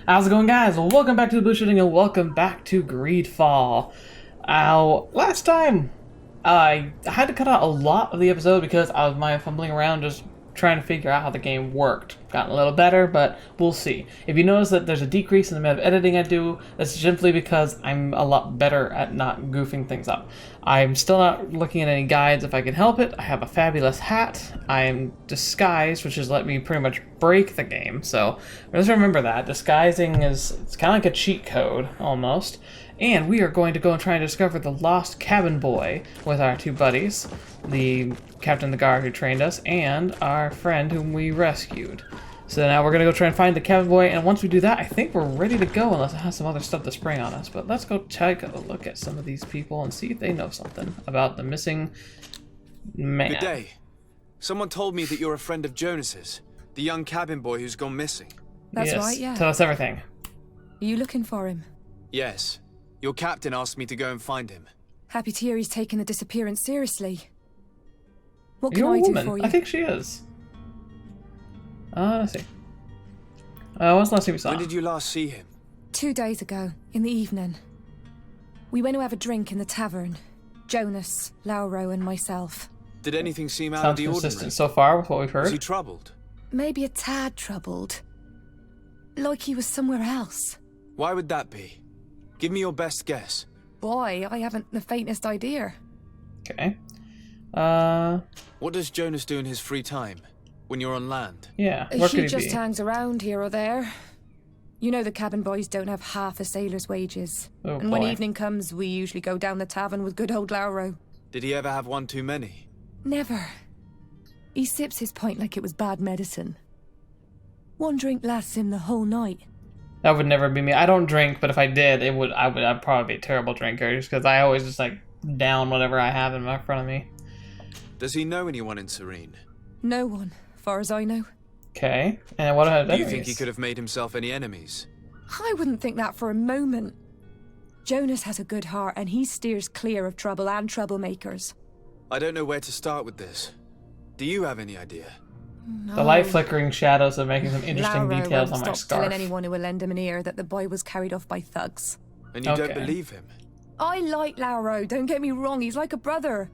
How's it going, guys? Welcome back to TheBlueShifting and welcome back to GreedFall. Last time, I had to cut out a lot of the episode because I was fumbling around just trying to figure out how the game worked. Gotten a little better, but we'll see. If you notice that there's a decrease in the amount of editing I do, that's simply because I'm a lot better at not goofing things up. I'm still not looking at any guides if I can help it. I have a fabulous hat. I am disguised, which has let me pretty much break the game. So just remember that. Disguising it's kind of like a cheat code, almost. And we are going to go and try and discover the lost cabin boy with our two buddies, the captain of the guard who trained us, and our friend whom we rescued. So now we're going to go try and find the cabin boy, and once we do that, I think we're ready to go, unless it has some other stuff to spring on us. But let's go take a look at some of these people and see if they know something about the missing man. Good day. Someone told me that you're a friend of Jonas's, the young cabin boy who's gone missing. That's Yes. right, yeah. Tell us everything. Are you looking for him? Yes. Your captain asked me to go and find him. Happy to hear he's taken the disappearance seriously. What can You're a I do woman. for you? I think she is. Let's see. When's the last time we saw When him? did you last see him? 2 days ago, in the evening. We went to have a drink in the tavern. Jonas, Lauro, and myself. Did anything seem out of Sounds the consistent ordinary? so far with what we've Was he heard. troubled? Maybe a tad troubled. Like he was somewhere else. Why would that be? Give me your best guess. Boy, I haven't the faintest idea. Okay. What does Jonas do in his free time? When you're on land? Yeah, where He could he just be? hangs around here or there. You know the cabin boys don't have half a sailor's wages. Oh, And when boy. evening comes, we usually go down the tavern with good old Lauro. Did he ever have one too many? Never. He sips his pint like it was bad medicine. One drink lasts him the whole night. That would never be me. I don't drink, but if I did, I'd probably be a terrible drinker, just because I always just like down whatever I have in front of me. Does he know anyone in Serene? No one, far as I know. Okay, and what about Do you enemies? think he could have made himself any enemies? I wouldn't think that for a moment. Jonas has a good heart and he steers clear of trouble and troublemakers. I don't know where to start with this. Do you have any idea? The light flickering shadows are making some interesting Lauro details won't on my stop scarf. telling anyone who will lend him an ear that the boy was carried off by thugs. And you don't Okay. believe him? I like Lauro, don't get me wrong, he's like a brother.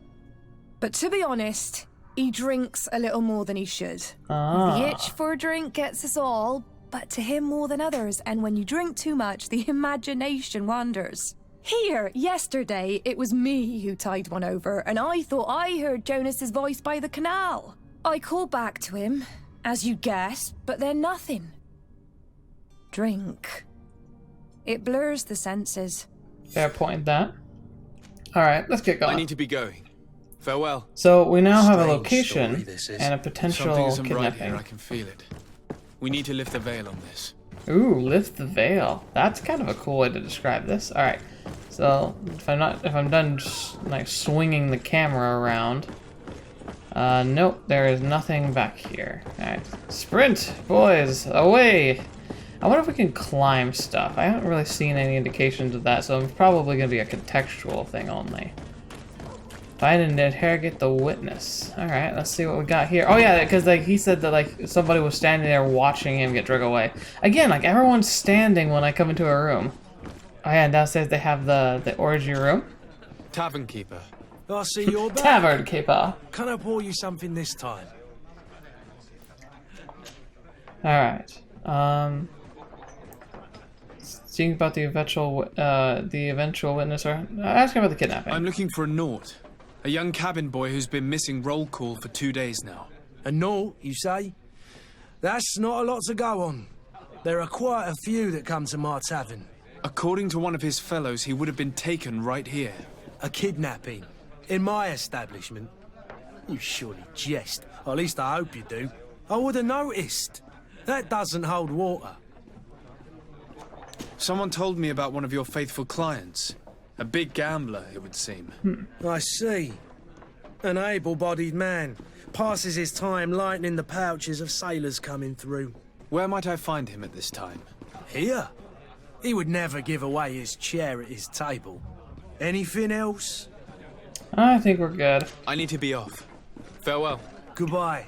But to be honest, he drinks a little more than he should. Ah. The itch for a drink gets us all, but to him more than others, and when you drink too much, the imagination wanders. Here, yesterday, it was me who tied one over, and I thought I heard Jonas's voice by the canal. I called back to him, as you guessed, but then nothing. Drink. It blurs the senses. Fair point, that. Alright, let's get going. I need to be going. Farewell. So we now have a Strange location story this is. and a potential Something isn't right kidnapping. here, I can feel it. We need to lift the veil on this. Ooh, lift the veil. That's kind of a cool way to describe this. All right, so if I'm done just like swinging the camera around. Nope, there is nothing back here. All right, sprint, boys, away. I wonder if we can climb stuff. I haven't really seen any indications of that, so it's probably gonna be a contextual thing only. Find and interrogate the witness. All right, let's see what we got here. Oh yeah, because like he said that like somebody was standing there watching him get dragged away. Again, like everyone's standing when I come into a room. Oh yeah, and downstairs they have the orgy room. Tavern keeper. I see you're back. Tavern keeper. Can I pour you something this time? All right. Seeing about the eventual witness, or asking about the kidnapping. I'm looking for a Naut. A young cabin boy who's been missing roll call for 2 days now. A no, you say? That's not a lot to go on. There are quite a few that come to my tavern. According to one of his fellows, he would have been taken right here. A kidnapping. In my establishment. You surely jest. Or at least I hope you do. I would have noticed. That doesn't hold water. Someone told me about one of your faithful clients. A big gambler, it would seem. I see. An able-bodied man. Passes his time lightening the pouches of sailors coming through. Where might I find him at this time? Here? He would never give away his chair at his table. Anything else? I think we're good. I need to be off. Farewell. Goodbye.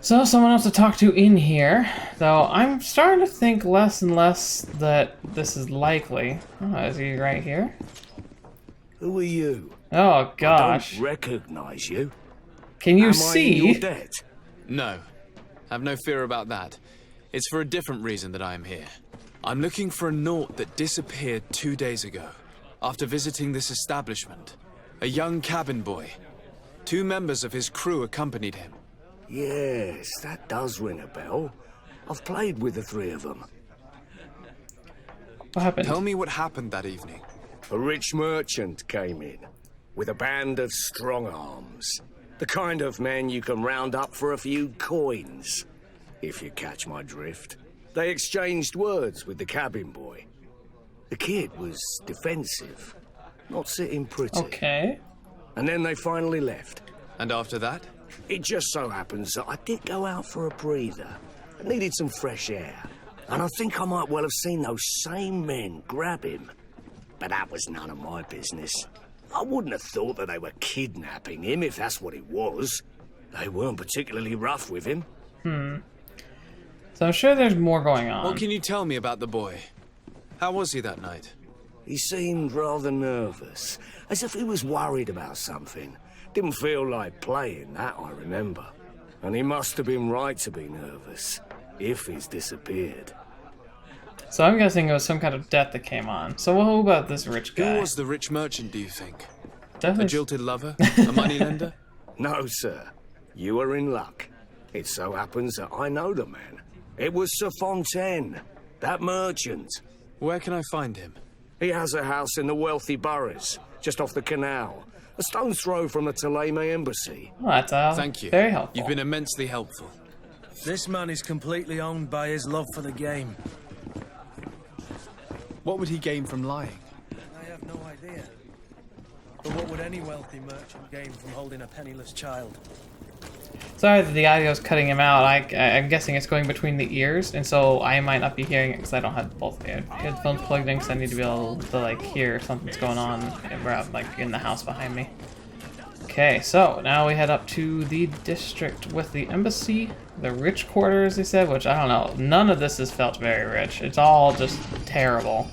So, someone else to talk to in here. Though, I'm starting to think less and less that this is likely. Oh, is he right here? Who are you? Oh, gosh. I don't recognize you. Can you Am see? I in your debt? No. Have no fear about that. It's for a different reason that I am here. I'm looking for a Naut that disappeared 2 days ago, after visiting this establishment. A young cabin boy. 2 members of his crew accompanied him. Yes, that does ring a bell. I've played with the 3 of them. What happened? Tell me what happened that evening. A rich merchant came in, with a band of strong arms. The kind of men you can round up for a few coins, if you catch my drift. They exchanged words with the cabin boy. The kid was defensive, not sitting pretty. Okay. And then they finally left. And after that? It just so happens that I did go out for a breather. I needed some fresh air. And I think I might well have seen those same men grab him. But that was none of my business. I wouldn't have thought that they were kidnapping him if that's what it was. They weren't particularly rough with him. So I'm sure there's more going on. What can you tell me about the boy? How was he that night? He seemed rather nervous, as if he was worried about something. Didn't feel like playing, that I remember. And he must have been right to be nervous, if he's disappeared. So I'm guessing it was some kind of debt that came on. So what about this rich guy? Who was the rich merchant, do you think? Definitely. A jilted lover? A moneylender? No, sir. You are in luck. It so happens that I know the man. It was Sir Fontaine, that merchant. Where can I find him? He has a house in the wealthy boroughs, just off the canal. A stone's throw from the Thélème embassy. Oh, that's Thank you. very helpful. You've been immensely helpful. This man is completely owned by his love for the game. What would he gain from lying? I have no idea. But what would any wealthy merchant gain from holding a penniless child? Sorry that the audio's cutting him out. I'm guessing it's going between the ears, and so I might not be hearing it because I don't have both headphones plugged in because I need to be able to like hear if something's going on like in the house behind me. Okay, so now we head up to the district with the embassy, the rich quarters, they said, which I don't know. None of this has felt very rich. It's all just terrible.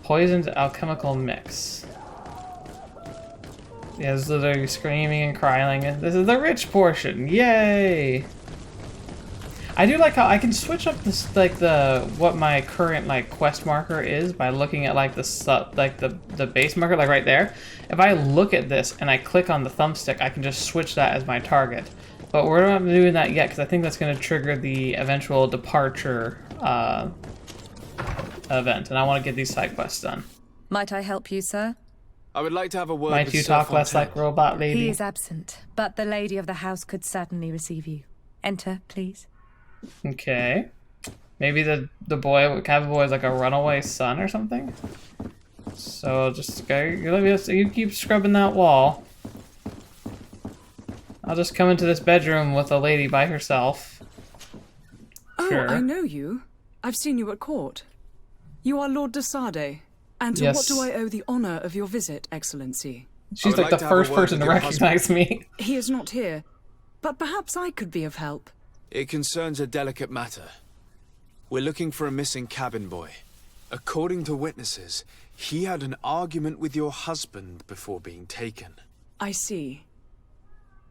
Poisoned alchemical mix. Yeah, this is literally screaming and crying. This is the rich portion. Yay! I do like how I can switch up this what my current like quest marker is by looking at like the base marker like right there. If I look at this and I click on the thumbstick, I can just switch that as my target. But we're not doing that yet because I think that's going to trigger the eventual departure event, and I want to get these side quests done. Might I help you, sir? I would like to have a word Might with you Sir talk less Fontaine. like robot lady? He is absent, but the lady of the house could certainly receive you. Enter, please. Okay. Maybe the cabin boy is like a runaway son or something? So just go, you keep scrubbing that wall. I'll just come into this bedroom with a lady by herself. Oh, Sure. I know you. I've seen you at court. You are Lord de Sardet. And to Yes. what do I owe the honor of your visit, Excellency? She's would like like the to have a first word person with to your recognize me. He is not here, but perhaps I could be of help. It concerns a delicate matter. We're looking for a missing cabin boy. According to witnesses, he had an argument with your husband before being taken. I see.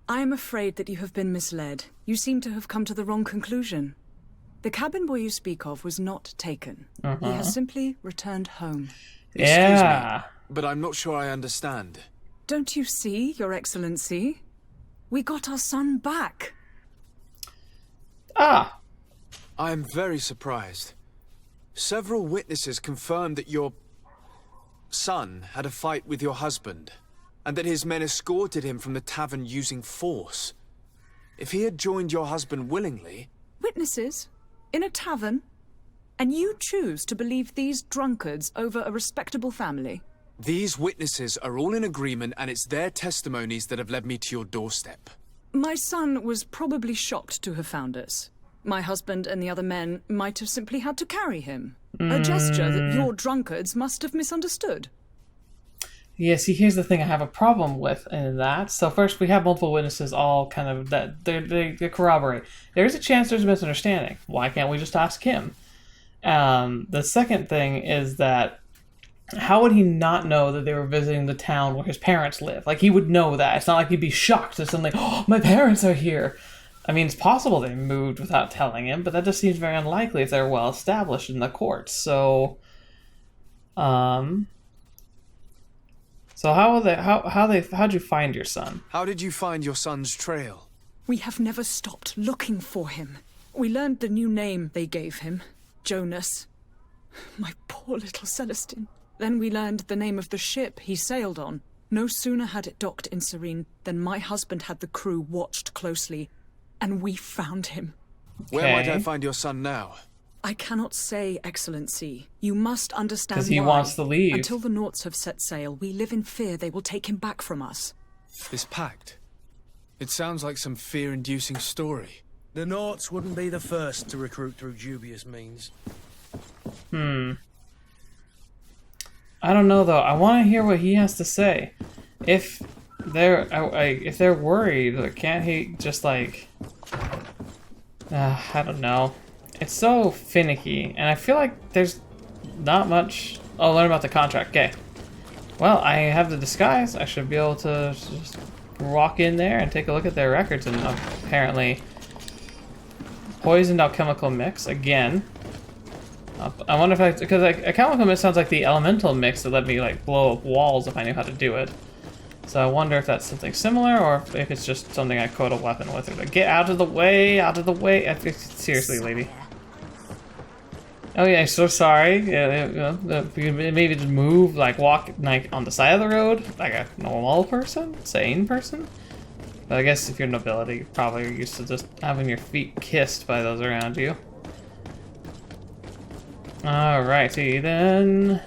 I am afraid that you have been misled. You seem to have come to the wrong conclusion. The cabin boy you speak of was not taken. He has simply returned home. Yeah. But I'm not sure I understand. Don't you see, Your Excellency? We got our son back. Ah. I am very surprised. Several witnesses confirmed that your son had a fight with your husband, and that his men escorted him from the tavern using force. If he had joined your husband willingly... Witnesses? In a tavern? And you choose to believe these drunkards over a respectable family? These witnesses are all in agreement, and it's their testimonies that have led me to your doorstep. My son was probably shocked to have found us. My husband and the other men might have simply had to carry him. A gesture that your drunkards must have misunderstood. Yeah, see, here's the thing I have a problem with in that. So first, we have multiple witnesses all kind of, that they corroborate. There's a chance there's a misunderstanding. Why can't we just ask him? The second thing is that how would he not know that they were visiting the town where his parents live? Like, he would know that. It's not like he'd be shocked if suddenly, oh, my parents are here. I mean, it's possible they moved without telling him, but that just seems very unlikely if they're well established in the courts. So, how'd you find your son? How did you find your son's trail? We have never stopped looking for him. We learned the new name they gave him, Jonas. My poor little Celestine. Then we learned the name of the ship he sailed on. No sooner had it docked in Serene than my husband had the crew watched closely, and we found him. Where might I find your son now? I cannot say, Excellency. You must understand why. Because he wants to leave. Until the Naughts have set sail, we live in fear they will take him back from us. This pact. It sounds like some fear-inducing story. The Naughts wouldn't be the first to recruit through dubious means. I don't know though. I want to hear what he has to say. If they're worried, can't he just like? I don't know. It's so finicky, and I feel like there's not much. I'll learn about the contract. Okay. Well, I have the disguise. I should be able to just walk in there and take a look at their records, and apparently poisoned alchemical mix again. I wonder if because a chemical mix sounds like the elemental mix that let me like blow up walls if I knew how to do it. So I wonder if that's something similar or if it's just something I coat a weapon with. Or like, get out of the way, out of the way. Seriously, lady. Oh yeah, so sorry. Maybe just move, like walk like on the side of the road, like a normal person, sane person. But I guess if you're nobility, you're probably used to just having your feet kissed by those around you. Alrighty then.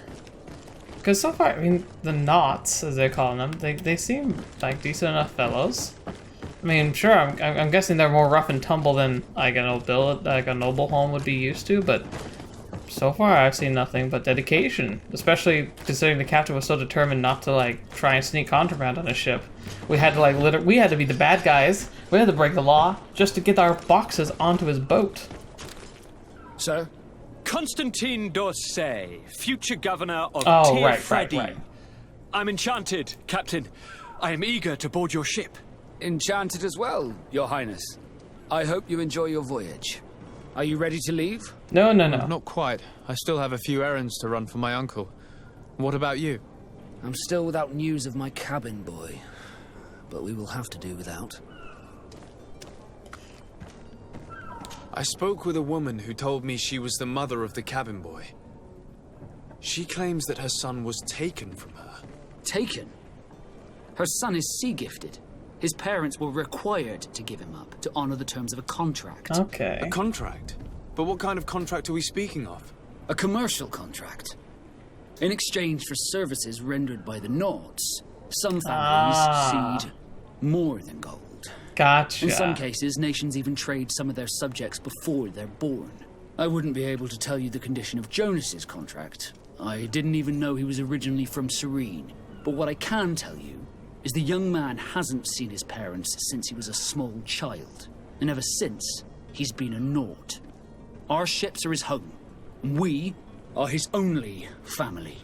Because so far, I mean, the Naughts, as they call them, they seem like decent enough fellows. I mean, sure, I'm guessing they're more rough and tumble than like a noble home would be used to, but so far I've seen nothing but dedication. Especially considering the captain was so determined not to like try and sneak contraband on his ship. We had to like we had to be the bad guys. We had to break the law just to get our boxes onto his boat. Sir? Constantine d'Orsay, future governor of Right. I'm enchanted, Captain. I am eager to board your ship. Enchanted as well, Your Highness. I hope you enjoy your voyage. Are you ready to leave? No. Not quite. I still have a few errands to run for my uncle. What about you? I'm still without news of my cabin boy, but we will have to do without. I spoke with a woman who told me she was the mother of the cabin boy. She claims that her son was taken from her. Taken? Her son is sea-gifted. His parents were required to give him up to honor the terms of a contract. Okay. A contract? But what kind of contract are we speaking of? A commercial contract. In exchange for services rendered by the Naughts, some families cede more than gold. Gotcha. In some cases, nations even trade some of their subjects before they're born. I wouldn't be able to tell you the condition of Jonas's contract. I didn't even know he was originally from Serene. But what I can tell you is the young man hasn't seen his parents since he was a small child. And ever since, he's been a Naught. Our ships are his home. And we are his only family.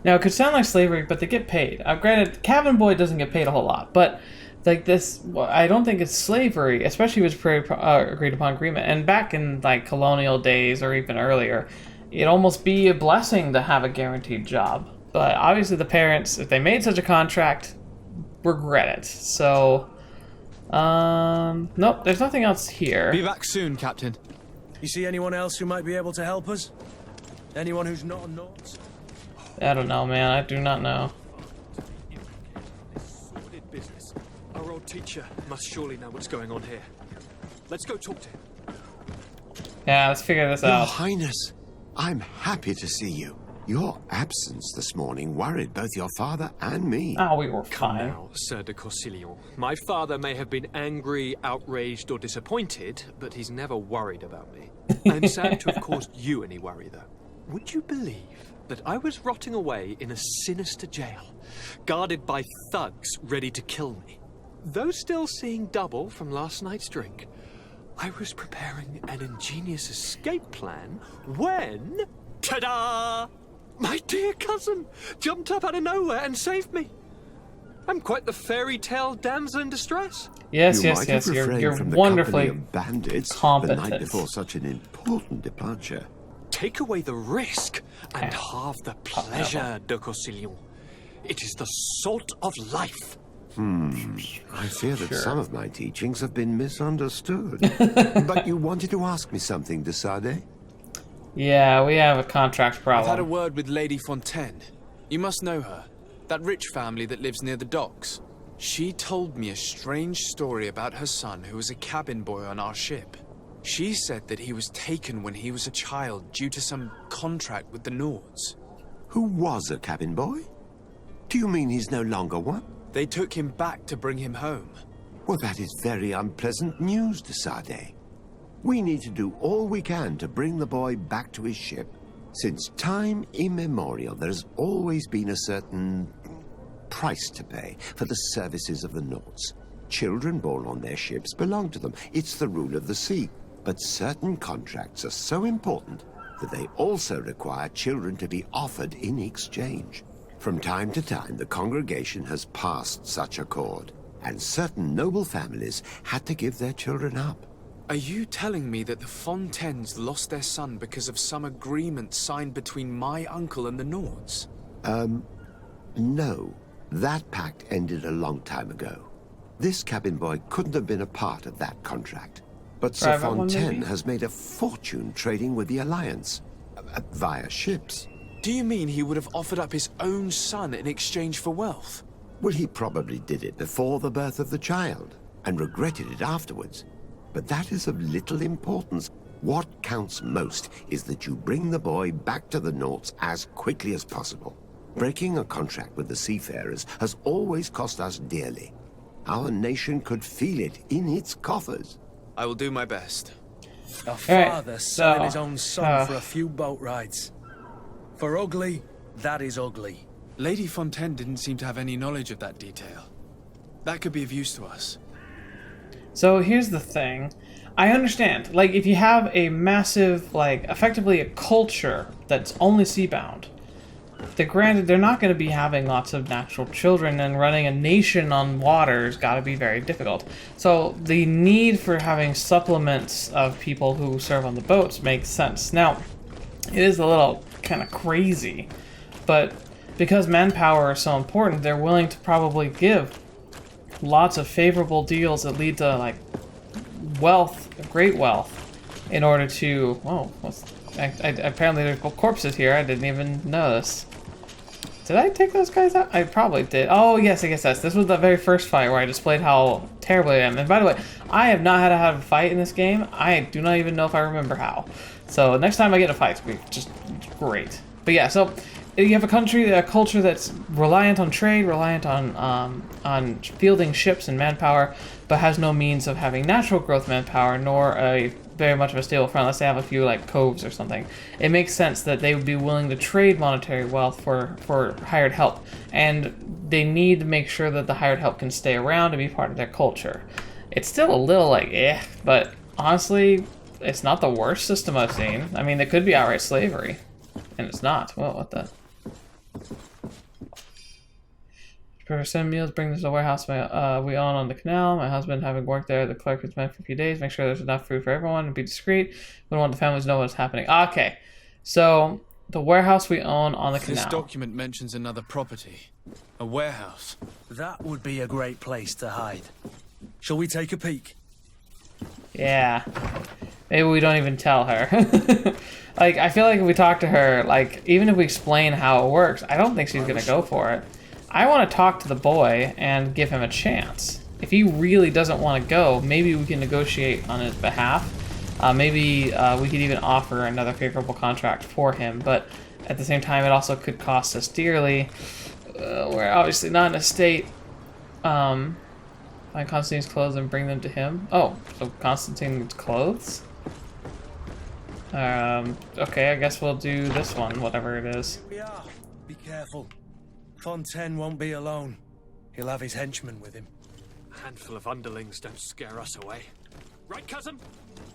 Now, it could sound like slavery, but they get paid. Granted, cabin boy doesn't get paid a whole lot, but like this, I don't think it's slavery, especially if it's agreed upon agreement. And back in like colonial days or even earlier, it'd almost be a blessing to have a guaranteed job. But obviously the parents, if they made such a contract, regret it. So, nope, there's nothing else here. Be back soon, Captain. You see anyone else who might be able to help us? Anyone who's not a Naught? I don't know, man. I do not know. Business. Our old teacher must surely know what's going on here. Let's go talk to him. Yeah, let's figure this Your out. Highness, I'm happy to see you. Your absence this morning worried both your father and me. Oh, we were fine. Now, Sir de Corsilion, my father may have been angry, outraged, or disappointed, but he's never worried about me. I'm sad to have caused you any worry, though. Would you believe that I was rotting away in a sinister jail, guarded by thugs ready to kill me? Though still seeing double from last night's drink, I was preparing an ingenious escape plan when... ta-da! My dear cousin jumped up out of nowhere and saved me. I'm quite the fairy tale damsel in distress. Yes, you yes, might yes. have You're refrained from the wonderfully company of bandits competent. the night before such an important departure. Take away the risk and halve the pleasure, de Cosillon. It is the salt of life. I fear that some of my teachings have been misunderstood. But you wanted to ask me something, de Sardet? Yeah, we have a contract I've had a problem. word with Lady Fontaine. You must know her. That rich family that lives near the docks. She told me a strange story about her son who was a cabin boy on our ship. She said that he was taken when he was a child due to some contract with the Nords. Who was a cabin boy? Do you mean he's no longer one? They took him back to bring him home. Well, that is very unpleasant news, de Sardet. We need to do all we can to bring the boy back to his ship. Since time immemorial, there's always been a certain price to pay for the services of the Nords. Children born on their ships belong to them. It's the rule of the sea. But certain contracts are so important that they also require children to be offered in exchange. From time to time, the congregation has passed such accord, and certain noble families had to give their children up. Are you telling me that the Fontaines lost their son because of some agreement signed between my uncle and the Nords? No. That pact ended a long time ago. This cabin boy couldn't have been a part of that contract. But Sir Private one, Fontaine maybe? has made a fortune trading with the Alliance. Via ships. Do you mean he would have offered up his own son in exchange for wealth? Well, he probably did it before the birth of the child, and regretted it afterwards. But that is of little importance. What counts most is that you bring the boy back to the Nords as quickly as possible. Breaking a contract with the seafarers has always cost us dearly. Our nation could feel it in its coffers. I will do my best. A right, father selling so, his own son for a few boat rides. For ugly, that is ugly. Lady Fontaine didn't seem to have any knowledge of that detail. That could be of use to us. So here's the thing. I understand. Like, if you have a massive, like, effectively a culture that's only seabound, granted, they're not going to be having lots of natural children, and running a nation on water has got to be very difficult. So the need for having supplements of people who serve on the boats makes sense. Now, it is a little kind of crazy, but because manpower is so important, they're willing to probably give lots of favorable deals that lead to, like, wealth, great wealth, in order to... Whoa, apparently there's corpses here. I didn't even notice. Did I take those guys out? I probably did. Oh, yes, I guess that's... This was the very first fight where I displayed how terrible I am. And by the way, I have not had to have a fight in this game. I do not even know if I remember how. So next time I get a fight, it's going to be just great. But yeah, so you have a culture that's reliant on trade, reliant on fielding ships and manpower, but has no means of having natural growth manpower, nor a very much of a stable front, unless they have a few, like, coves or something. It makes sense that they would be willing to trade monetary wealth for hired help, and they need to make sure that the hired help can stay around and be part of their culture. It's still a little, like, but honestly, it's not the worst system I've seen. I mean, it could be outright slavery, and it's not. Well, what the... Prepare 7 meals, bring this to the warehouse we own on the canal. My husband, having worked there, the clerk has been for a few days. Make sure there's enough food for everyone and be discreet. We don't want the families to know what's happening. Okay, so the warehouse we own on the canal. This document mentions another property. A warehouse. That would be a great place to hide. Shall we take a peek? Yeah. Maybe we don't even tell her. Like, I feel like if we talk to her, like, even if we explain how it works, I don't think she's going to go for it. I want to talk to the boy and give him a chance. If he really doesn't want to go, maybe we can negotiate on his behalf. Maybe we could even offer another favorable contract for him, but at the same time, it also could cost us dearly. We're obviously not in a state. Find Constantine's clothes and bring them to him. Oh, so Constantine's clothes? Okay, I guess we'll do this one, whatever it is. We are. Be careful. Fontaine won't be alone. He'll have his henchmen with him. A handful of underlings don't scare us away. Right, cousin?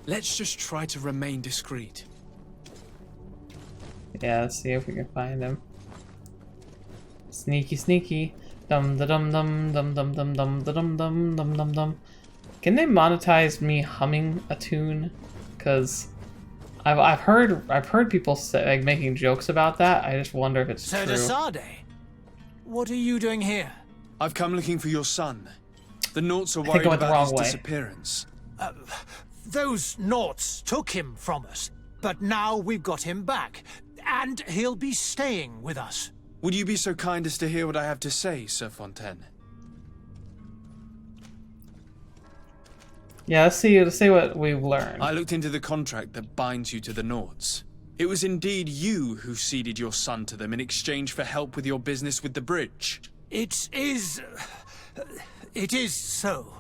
Let's just try to remain discreet. Yeah, let's see if we can find him. Sneaky, sneaky. Dum da dum dum dum dum dum dum da dum dum dum dum dum. Can they monetize me humming a tune? Cause I've heard people say, like, making jokes about that. I just wonder if it's true. So Sardet, what are you doing here? I've come looking for your son. The Naughts are worried about his disappearance. Those Naughts took him from us, but now we've got him back, and he'll be staying with us. Would you be so kind as to hear what I have to say, Sir Fontaine? Yeah, let's see what we've learned. I looked into the contract that binds you to the Naughts. It was indeed you who ceded your son to them in exchange for help with your business with the bridge. It is so.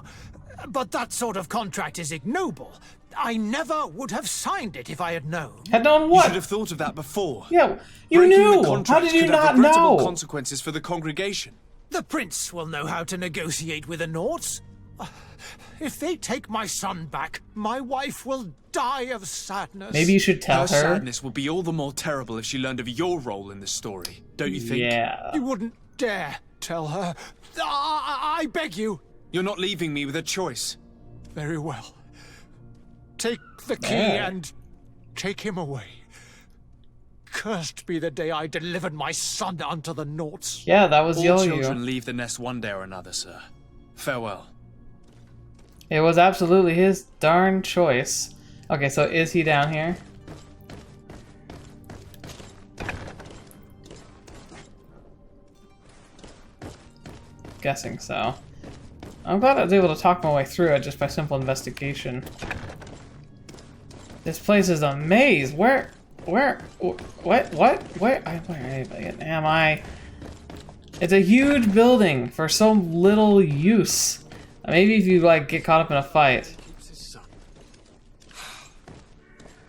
But that sort of contract is ignoble. I never would have signed it if I had known. Had known what? You should have thought of that before. Yeah, you Breaking knew. The contract How did you could not have regrettable know? Consequences for the congregation. The prince will know how to negotiate with the Naughts. If they take my son back, my wife will die of sadness. Maybe you should tell her. Sadness will be all the more terrible if she learned of your role in the story, don't you think? Yeah. You wouldn't dare tell her. I beg you. You're not leaving me with a choice. Very well. Take the key and take him away. Cursed be the day I delivered my son unto the Naughts. Yeah, that was all children leave the nest one day or another, sir. Farewell. It was absolutely his darn choice. Okay, so is he down here? Guessing so. I'm glad I was able to talk my way through it just by simple investigation. This place is a maze. Where am I? It's a huge building for so little use. Maybe if you, like, get caught up in a fight.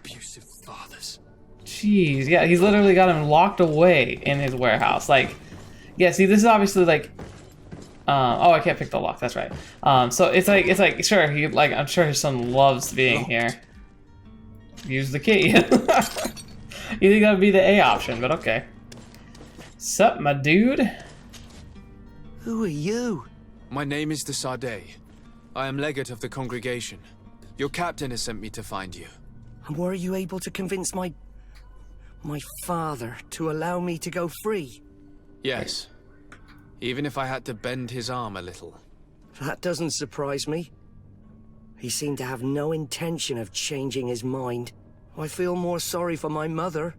Abusive fathers. Jeez, yeah, he's literally got him locked away in his warehouse. Like, yeah, see, this is obviously, like, oh, I can't pick the lock, that's right. So it's like, sure, I'm sure his son loves being here. Use the key. You think that would be the A option, but okay. Sup, my dude? Who are you? My name is the Sardet. I am legate of the congregation. Your captain has sent me to find you. And were you able to convince my father to allow me to go free? Yes. Even if I had to bend his arm a little. That doesn't surprise me. He seemed to have no intention of changing his mind. I feel more sorry for my mother.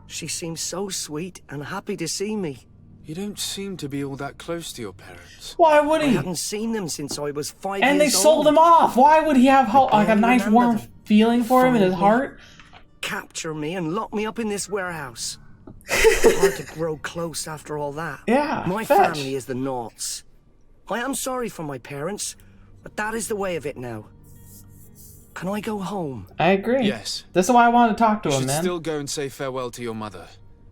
She seems so sweet and happy to see me. You don't seem to be all that close to your parents. Why would he? I haven't seen them since I was 5 years old. And they sold him off. Why would he have like a nice warm feeling for him in his heart? Capture me and lock me up in this warehouse. Hard to grow close after all that. Yeah, my family is the Naughts. I am sorry for my parents, but that is the way of it now. Can I go home? I agree. Yes. This is why I wanted to talk to you him, should man. Still go and say farewell to your mother.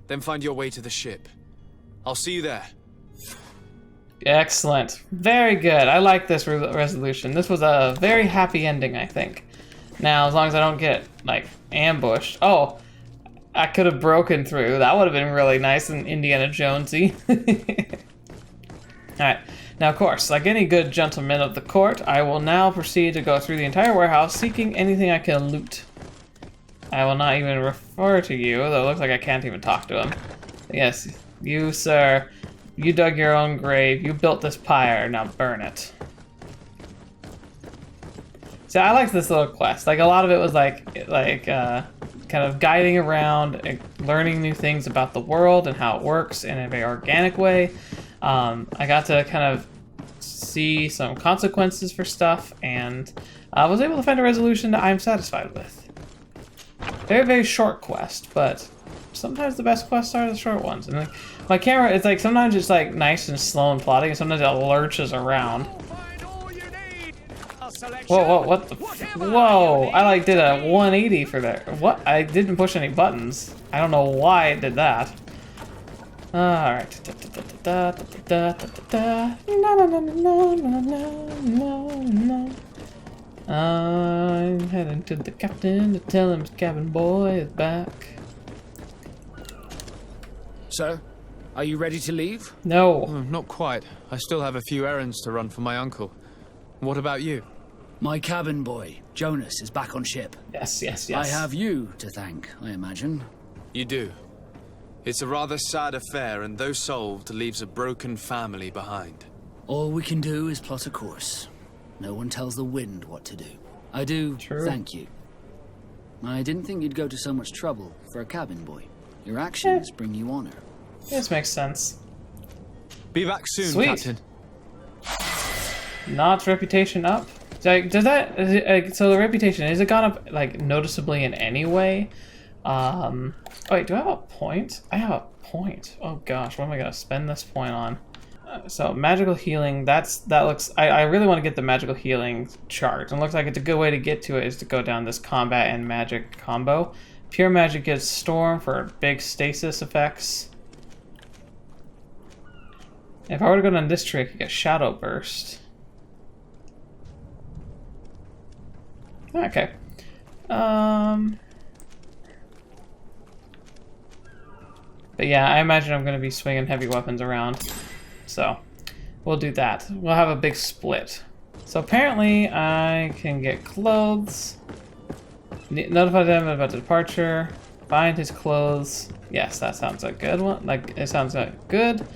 Then find your way to the ship. I'll see you there. Excellent. Very good. I like this resolution. This was a very happy ending, I think. Now, as long as I don't get, like, ambushed. Oh, I could have broken through. That would have been really nice and Indiana Jonesy. Alright. Now, of course, like any good gentleman of the court, I will now proceed to go through the entire warehouse seeking anything I can loot. I will not even refer to you, though it looks like I can't even talk to him. Yes, you, sir. You dug your own grave. You built this pyre. Now burn it. So I liked this little quest. Like, a lot of it was kind of guiding around, learning new things about the world and how it works in a very organic way. I got to kind of see some consequences for stuff, and I was able to find a resolution that I'm satisfied with. Very, very short quest, but sometimes the best quests are the short ones. And like, my camera, it's like sometimes it's like nice and slow and plotting, and sometimes it lurches around. Whoa, what the whoa, I like did a 180 for that. What? I didn't push any buttons. I don't know why I did that. Alright. I'm heading to the captain to tell him his cabin boy is back. Sir, are you ready to leave? No. Not quite. I still have a few errands to run for my uncle. What about you? My cabin boy, Jonas, is back on ship. Yes. I have you to thank, I imagine. You do. It's a rather sad affair, and though solved, leaves a broken family behind. All we can do is plot a course. No one tells the wind what to do. I do thank you. I didn't think you'd go to so much trouble for a cabin boy. Your actions bring you honor. This makes sense. Be back soon, Sweet. Captain. Not's reputation up? Does that... so the reputation, has it gone up, like, noticeably in any way? Wait, do I have a point? I have a point. Oh gosh, what am I gonna spend this point on? So magical healing, that looks... I really want to get the magical healing chart. And it looks like it's a good way to get to it is to go down this combat and magic combo. Pure magic gives storm for big stasis effects. If I were to go down this tree, I could get shadow burst. Okay. But yeah, I imagine I'm going to be swinging heavy weapons around. So, we'll do that. We'll have a big split. So apparently I can get clothes. Notify them about the departure. Find his clothes. Yes, that sounds like a good one. Like, it sounds like good.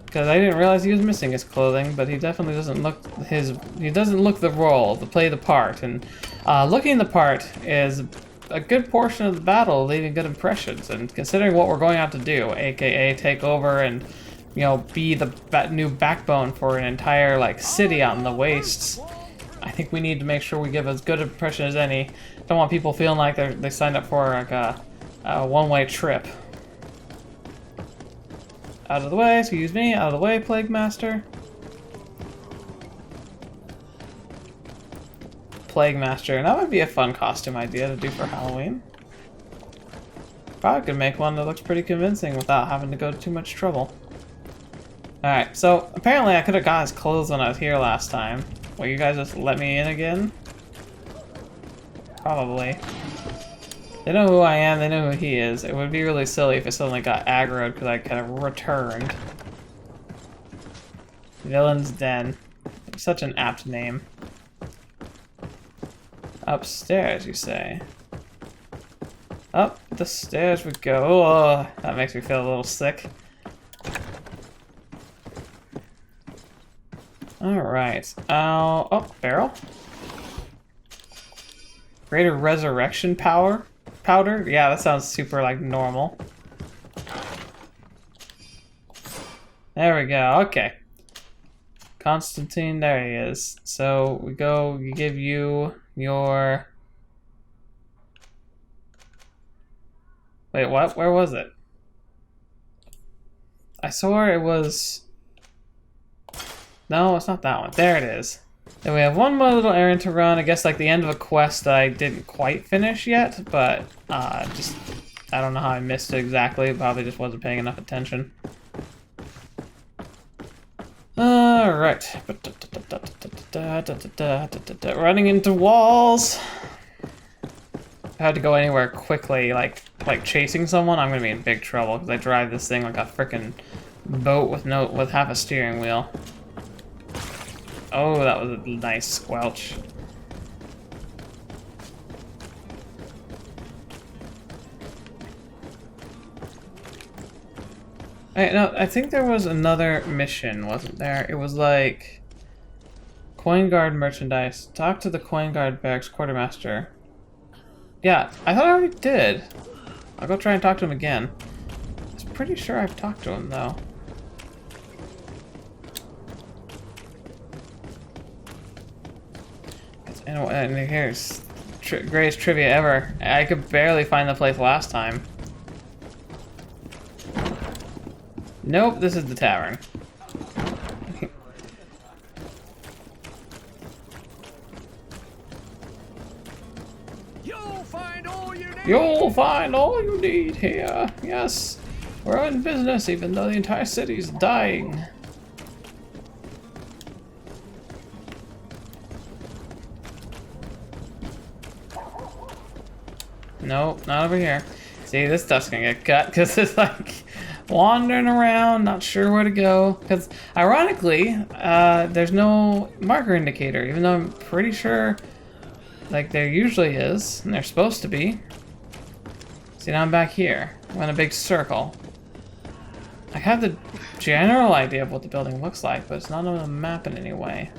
Because I didn't realize he was missing his clothing, but he definitely doesn't look he doesn't look the role, to play the part. And looking the part is a good portion of the battle, leaving good impressions. And considering what we're going out to do, aka take over and, you know, be the new backbone for an entire like city out in the wastes, I think we need to make sure we give as good an impression as any. Don't want people feeling like they signed up for like a one-way trip. Out of the way, excuse me, out of the way, Plague Master. Plague Master, that would be a fun costume idea to do for Halloween. Probably could make one that looks pretty convincing without having to go to too much trouble. Alright, so apparently I could have got his clothes when I was here last time. Will you guys just let me in again? Probably. They know who I am, they know who he is. It would be really silly if it suddenly got aggroed because I kind of returned. Villain's Den. Such an apt name. Upstairs, you say? Up the stairs we go. Oh, that makes me feel a little sick. Alright. Oh, barrel? Greater resurrection power? Powder? Yeah, that sounds super, like, normal. There we go, okay. Constantine, there he is. So, we give you your... Wait, what? Where was it? I swore it was... No, it's not that one. There it is. Then we have one more little errand to run. I guess like the end of a quest that I didn't quite finish yet, but just I don't know how I missed it exactly. Probably just wasn't paying enough attention. Alright. Running into walls. If I had to go anywhere quickly, like chasing someone, I'm gonna be in big trouble because I drive this thing like a frickin' boat with half a steering wheel. Oh, that was a nice squelch. No, I think there was another mission, wasn't there? It was like... Coin Guard merchandise. Talk to the Coin Guard barracks quartermaster. Yeah, I thought I already did. I'll go try and talk to him again. I was pretty sure I've talked to him, though. And here's greatest trivia ever. I could barely find the place last time. Nope, this is the tavern. You'll find all you need here. Yes, we're in business even though the entire city's dying. Nope, not over here. See, this stuff's gonna get cut because it's like wandering around, not sure where to go. Because ironically, there's no marker indicator, even though I'm pretty sure like there usually is, and they're supposed to be. See, now I'm back here. I'm in a big circle. I have the general idea of what the building looks like, but it's not on the map in any way.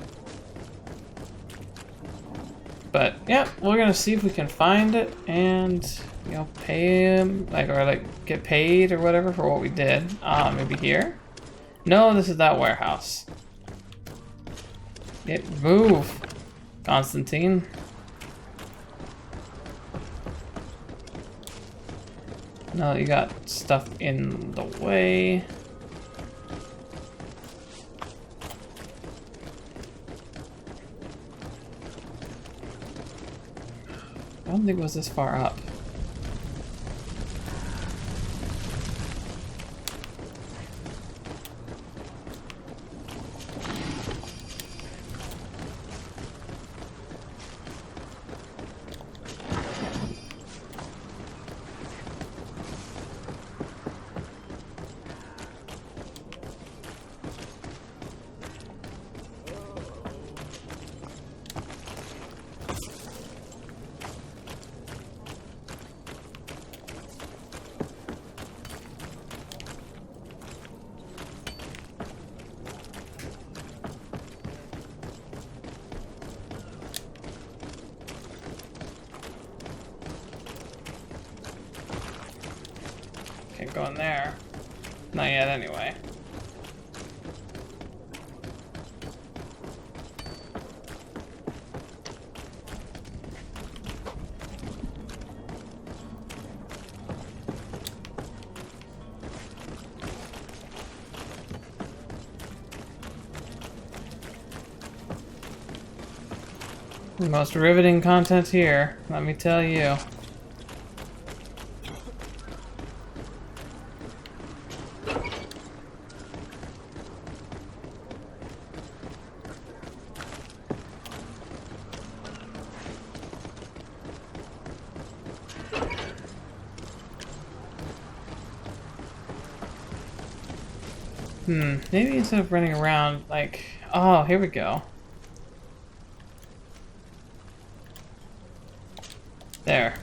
But yeah, we're gonna see if we can find it and, you know, pay him, or get paid or whatever for what we did. Maybe here? No, this is that warehouse. Move, Constantine. No, you got stuff in the way. I don't think it was this far up. Can't go in there. Not yet, anyway. The most riveting content here, let me tell you. Maybe instead of running around, like, oh, here we go. There.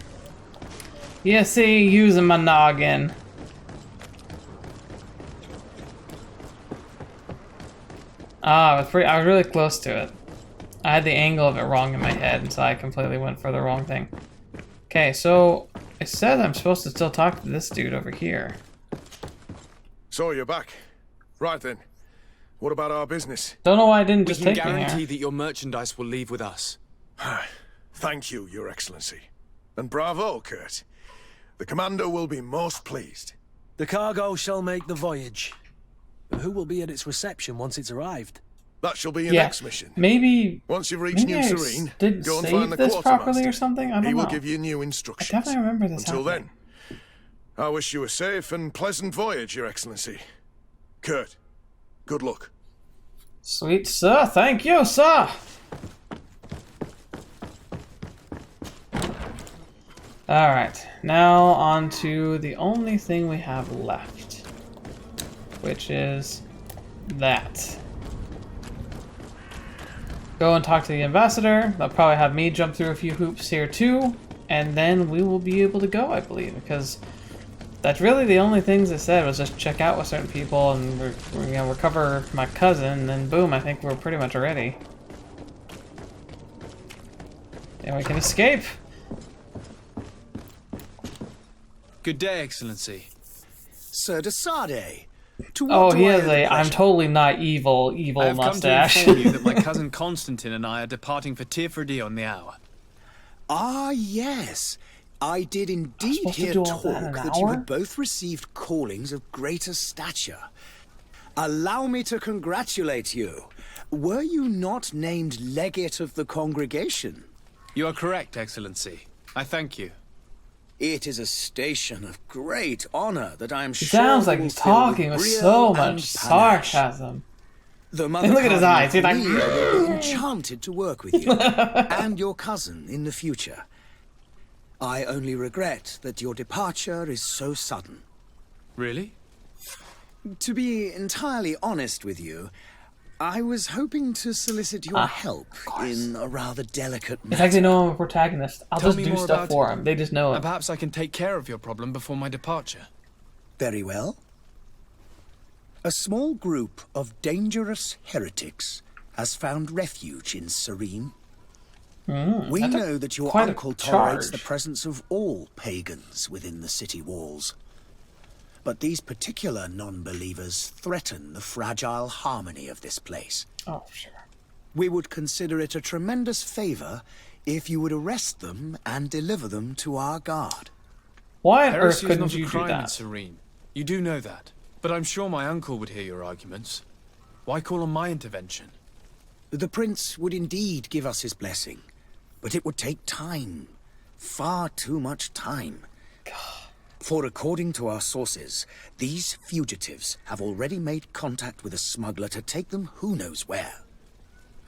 Yeah, see, using my noggin. Ah, I was really close to it. I had the angle of it wrong in my head, and so I completely went for the wrong thing. Okay, so it says I'm supposed to still talk to this dude over here. So you're back. Right then. What about our business? Don't know why I didn't just take me here. We can guarantee that your merchandise will leave with us. Thank you, Your Excellency. And bravo, Kurt. The commander will be most pleased. The cargo shall make the voyage. But who will be at its reception once it's arrived? That shall be your next mission. Maybe once you've reached New Serene, go and find the this properly quartermaster. or something. I don't know. He will give you new instructions. I definitely remember this. Until then, I wish you a safe and pleasant voyage, Your Excellency. Kurt, good luck. Sweet sir, thank you, sir. Alright, now on to the only thing we have left, which is that. Go and talk to the ambassador. They'll probably have me jump through a few hoops here too, and then we will be able to go, I believe, because that's really the only things it said was just check out with certain people and recover my cousin, and then boom, I think we're pretty much ready. And we can escape. Good day, Excellency. Sir de Sardet. Oh, he has a I'm totally not evil mustache. I have come to inform you that my cousin Constantine and I are departing for Tirfredi on the hour. Ah, yes. I did indeed hear talk that you had both received callings of greater stature. Allow me to congratulate you. Were you not named legate of the congregation? You are correct, Excellency. I thank you. It is a station of great honor that I am sure sounds like will he's fill talking with so brio much and panache. sarcasm. The Mother And look at his eyes. He's like, Cardinal will be enchanted to work with you and your cousin in the future. I only regret that your departure is so sudden. Really? To be entirely honest with you, I was hoping to solicit your help in a rather delicate In matter. fact, they know I'm a protagonist. I'll Tell just me do more stuff about for it. him. They just know And it. perhaps I can take care of your problem before my departure. Very well. A small group of dangerous heretics has found refuge in Serene. We that's know that your quite a uncle tolerates charge. the presence of all pagans within the city walls. But these particular non-believers threaten the fragile harmony of this place. Oh, sure. We would consider it a tremendous favor if you would arrest them and deliver them to our guard. Why on earth Heresy is couldn't not a you do crime in that? Serene. You do know that. But I'm sure my uncle would hear your arguments. Why call on my intervention? The prince would indeed give us his blessing, but it would take time. Far too much time. For according to our sources, these fugitives have already made contact with a smuggler to take them who knows where.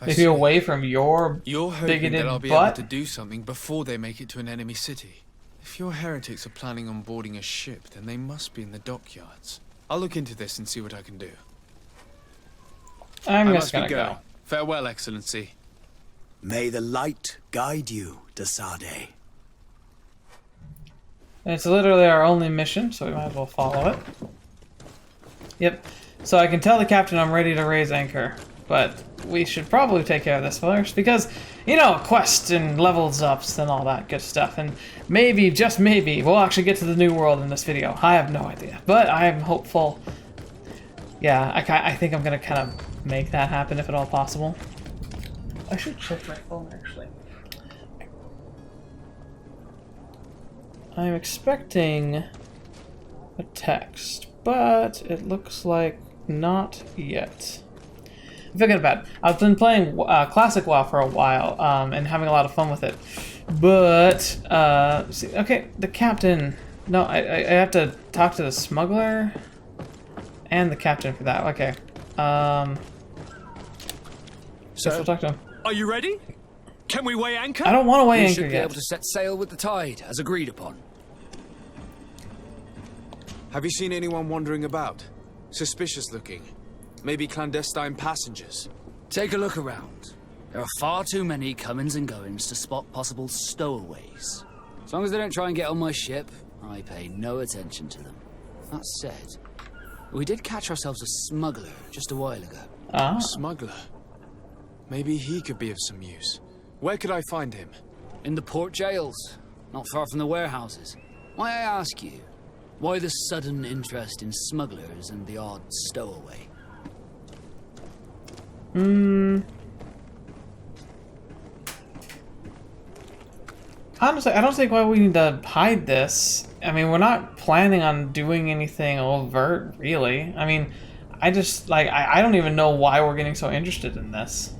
If you're away from your You're hoping bigoted that I'll be butt? able to do something before they make it to an enemy city. If your heretics are planning on boarding a ship, then they must be in the dockyards. I'll look into this and see what I can do. I'm I just must be gonna going. go. Farewell, Excellency. May the light guide you, Sardet. It's literally our only mission, so we might as well follow it. Yep. So I can tell the captain I'm ready to raise anchor, but we should probably take care of this first because, you know, quests and levels ups and all that good stuff. And maybe, just maybe, we'll actually get to the new world in this video. I have no idea, but I'm hopeful. Yeah, I think I'm gonna kind of make that happen if at all possible. I should check my phone actually. I'm expecting a text, but it looks like not yet. I feel good about it. I've been playing Classic WoW for a while and having a lot of fun with it. But, see, okay, the captain. No, I have to talk to the smuggler and the captain for that. Okay. Guess we'll talk to him. Are you ready? Can we weigh anchor? I don't want to weigh We anchor should be yet. able to set sail with the tide, as agreed upon. Have you seen anyone wandering about? Suspicious looking. Maybe clandestine passengers. Take a look around. There are far too many comings and goings to spot possible stowaways. As long as they don't try and get on my ship, I pay no attention to them. That said, we did catch ourselves a smuggler just a while ago. Ah. A smuggler. Maybe he could be of some use. Where could I find him? In the port jails, not far from the warehouses. Why, I ask you, why the sudden interest in smugglers and the odd stowaway? Honestly, I don't think why we need to hide this. I mean, we're not planning on doing anything overt, really. I mean, I just, like, I don't even know why we're getting so interested in this.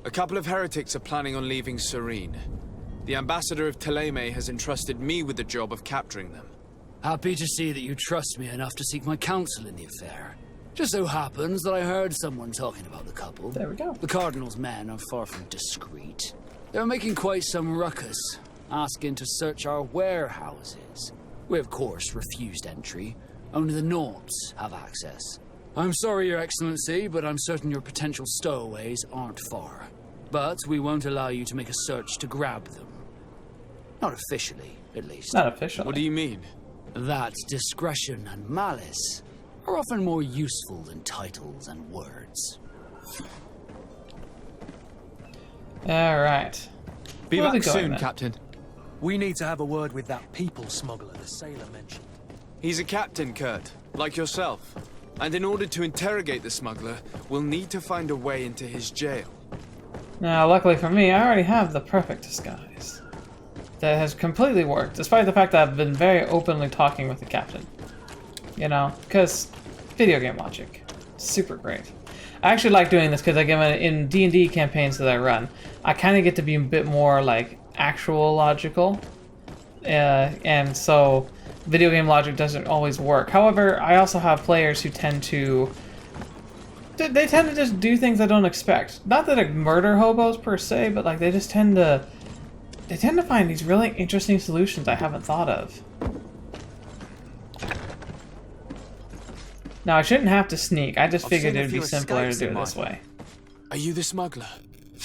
A couple of heretics are planning on leaving Serene. The ambassador of Thélème has entrusted me with the job of capturing them. Happy to see that you trust me enough to seek my counsel in the affair. Just so happens that I heard someone talking about the couple. There we go. The Cardinal's men are far from discreet. They're making quite some ruckus, asking to search our warehouses. We, of course, refused entry. Only the Nords have access. I'm sorry, Your Excellency, but I'm certain your potential stowaways aren't far. But we won't allow you to make a search to grab them. Not officially, at least. Not officially. What do you mean? That discretion and malice are often more useful than titles and words. Alright. Be Where are we back going, soon, then? Captain. We need to have a word with that people smuggler the sailor mentioned. He's a captain, Kurt, like yourself. And in order to interrogate the smuggler, we'll need to find a way into his jail. Now, luckily for me, I already have the perfect disguise. That has completely worked, despite the fact that I've been very openly talking with the captain. You know, because video game logic. Super great. I actually like doing this because I get in D&D campaigns that I run, I kind of get to be a bit more, like, actual logical, and so video game logic doesn't always work. However, I also have players who tend to just do things I don't expect. Not that I murder hobos per se, but like they tend to find these really interesting solutions I haven't thought of. Now I shouldn't have to sneak. I just figured it would be simpler to do it this way. Are you the smuggler?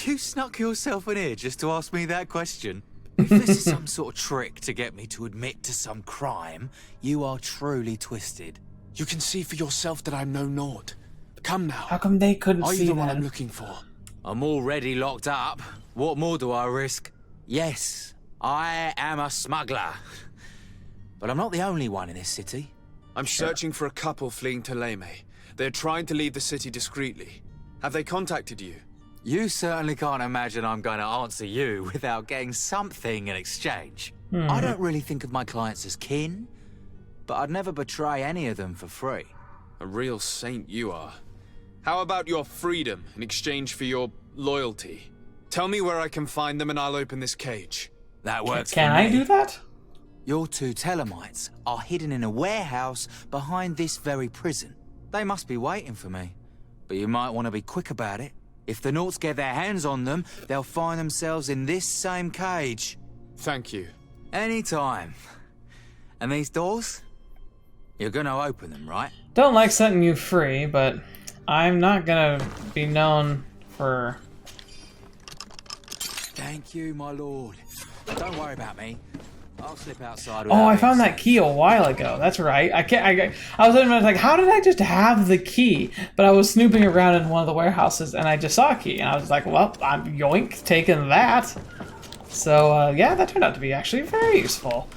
You snuck yourself in here just to ask me that question? If this is some sort of trick to get me to admit to some crime, you are truly twisted. You can see for yourself that I'm no naught. Come now. How come they couldn't see Are you the one that? I'm looking for? I'm already locked up. What more do I risk? Yes, I am a smuggler. But I'm not the only one in this city. I'm searching for a couple fleeing to Leme. They're trying to leave the city discreetly. Have they contacted you? You certainly can't imagine I'm going to answer you without getting something in exchange. I don't really think of my clients as kin, but I'd never betray any of them for free. A real saint you are. How about your freedom in exchange for your loyalty? Tell me where I can find them and I'll open this cage. That works Can for me. I do that? Your two Telemites are hidden in a warehouse behind this very prison. They must be waiting for me. But you might want to be quick about it. If the Nauts get their hands on them, they'll find themselves in this same cage. Thank you. Anytime. And these doors? You're gonna open them, right? Don't like setting you free, but I'm not gonna be known for... Thank you, my lord. Don't worry about me. I'll slip outside. Oh, I found that key a while ago. That's right. I was like, how did I just have the key? But I was snooping around in one of the warehouses and I just saw a key. And I was like, well, I'm yoink, taking that. So, yeah, that turned out to be actually very useful.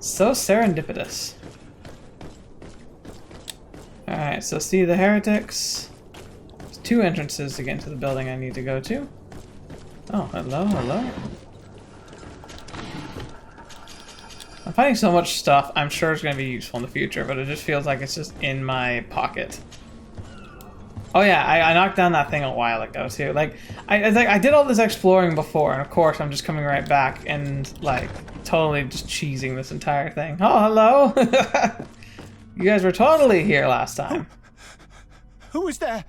So serendipitous. Alright, so see the heretics. There's 2 entrances to get into the building I need to go to. Oh, hello, hello. I'm finding so much stuff I'm sure is going to be useful in the future, but it just feels like it's just in my pocket. Oh yeah, I knocked down that thing a while ago too. Like, I did all this exploring before, and of course I'm just coming right back and like totally just cheesing this entire thing. Oh, hello! You guys were totally here last time. Who is there?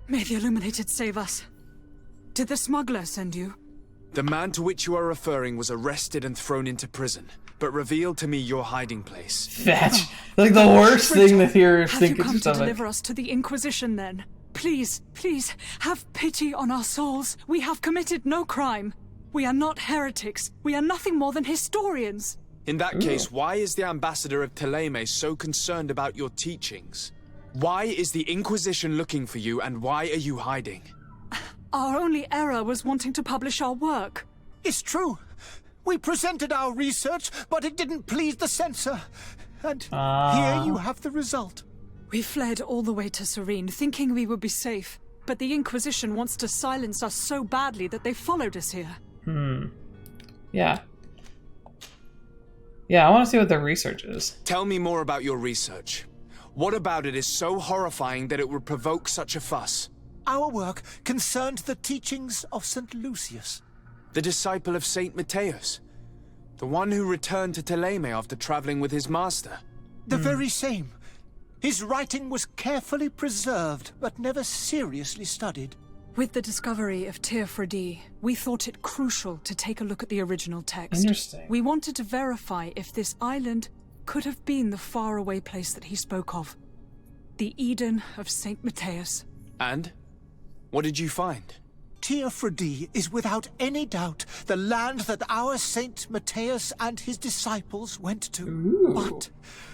May the Illuminated save us. Did the smuggler send you? The man to which you are referring was arrested and thrown into prison, but revealed to me your hiding place. Fetch. Like the worst thing that you're Have thinking. you come to like, deliver us to the Inquisition then? Please, please, have pity on our souls. We have committed no crime. We are not heretics. We are nothing more than historians. In that case, why is the ambassador of Teleme so concerned about your teachings? Why is the Inquisition looking for you, and why are you hiding? Our only error was wanting to publish our work. It's true. We presented our research, but it didn't please the censor. And here you have the result. We fled all the way to Serene, thinking we would be safe. But the Inquisition wants to silence us so badly that they followed us here. Yeah. Yeah, I want to see what their research is. Tell me more about your research. What about it is so horrifying that it would provoke such a fuss? Our work concerned the teachings of St. Lucius. The disciple of Saint Matthias. The one who returned to Teleme after traveling with his master. The very same. His writing was carefully preserved, but never seriously studied. With the discovery of Teofredi, we thought it crucial to take a look at the original text. Interesting. We wanted to verify if this island could have been the faraway place that he spoke of. The Eden of Saint Matthias. And? What did you find? Teofredi is without any doubt the land that our Saint Matthias and his disciples went to. Ooh. But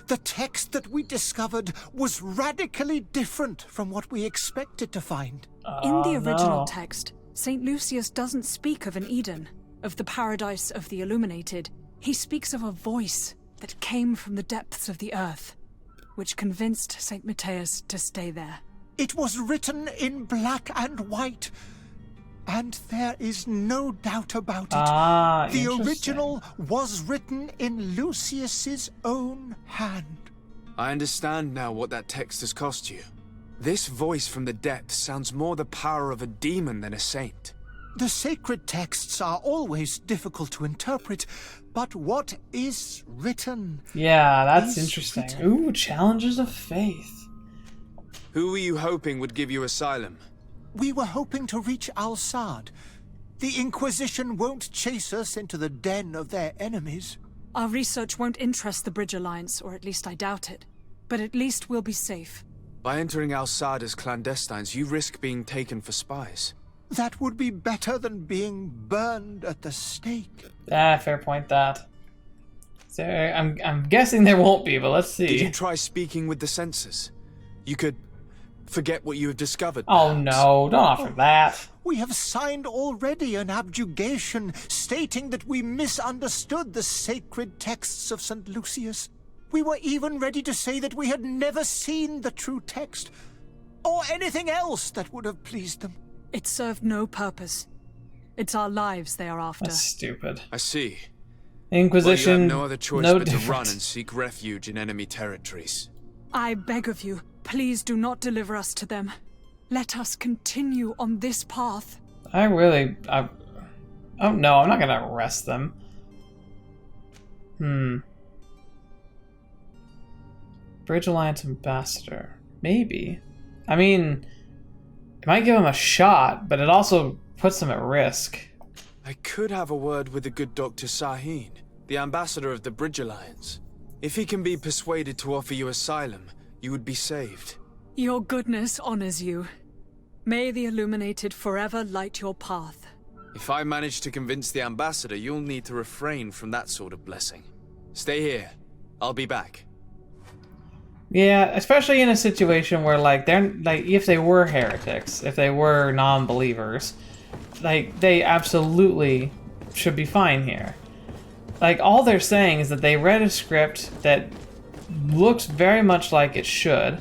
the text that we discovered was radically different from what we expected to find. In the original text, St. Lucius doesn't speak of an Eden, of the paradise of the Illuminated. He speaks of a voice that came from the depths of the earth, which convinced St. Matthias to stay there. It was written in black and white, and there is no doubt about it. The original was written in Lucius's own hand. I understand now what that text has cost you. This voice from the depths sounds more the power of a demon than a saint. The sacred texts are always difficult to interpret, but what is written... Yeah, that's is interesting. written. Ooh, challenges of faith. Who were you hoping would give you asylum? We were hoping to reach Al-Sad. The Inquisition won't chase us into the den of their enemies. Our research won't interest the Bridge Alliance, or at least I doubt it. But at least we'll be safe. By entering Al-Sad as clandestines, you risk being taken for spies. That would be better than being burned at the stake. Ah, fair point, that. So, I'm guessing there won't be, but let's see. Did you try speaking with the censors? You could forget what you have discovered, Oh perhaps. no, don't offer that. We have signed already an abjugation stating that we misunderstood the sacred texts of St. Lucius. We were even ready to say that we had never seen the true text, or anything else that would have pleased them. It served no purpose. It's our lives they are after. That's stupid. I see. Inquisition, Well, you have no other choice no but to different. run and seek refuge in enemy territories. I beg of you, please do not deliver us to them. Let us continue on this path. Oh no, I'm not gonna arrest them. Bridge Alliance Ambassador. Maybe. I mean, it might give them a shot, but it also puts them at risk. I could have a word with the good Dr. Sahin, the ambassador of the Bridge Alliance. If he can be persuaded to offer you asylum, you would be saved. Your goodness honors you. May the Illuminated forever light your path. If I manage to convince the ambassador, you'll need to refrain from that sort of blessing. Stay here. I'll be back. Yeah, especially in a situation where, like, they're like, if they were heretics, if they were non-believers, like, they absolutely should be fine here. Like, all they're saying is that they read a script that looks very much like it should,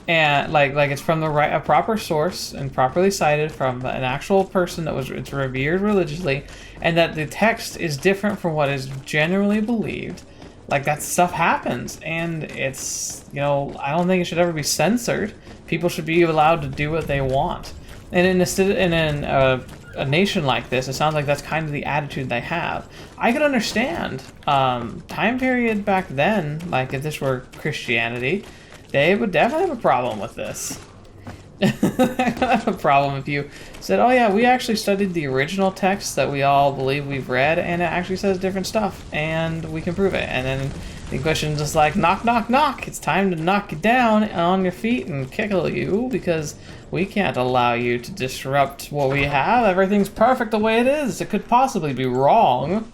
and like it's from a proper source and properly cited from an actual person that it's revered religiously, and that the text is different from what is generally believed. Like, that stuff happens, and it's, you know, I don't think it should ever be censored. People should be allowed to do what they want. And in a nation like this, it sounds like that's kind of the attitude they have. I could understand. Time period back then, like if this were Christianity, they would definitely have a problem with this. I have a problem if you said, oh yeah, we actually studied the original text that we all believe we've read, and it actually says different stuff, and we can prove it. And then the question's just like, knock, knock, knock. It's time to knock you down on your feet and kickle you, because we can't allow you to disrupt what we have. Everything's perfect the way it is. It could possibly be wrong.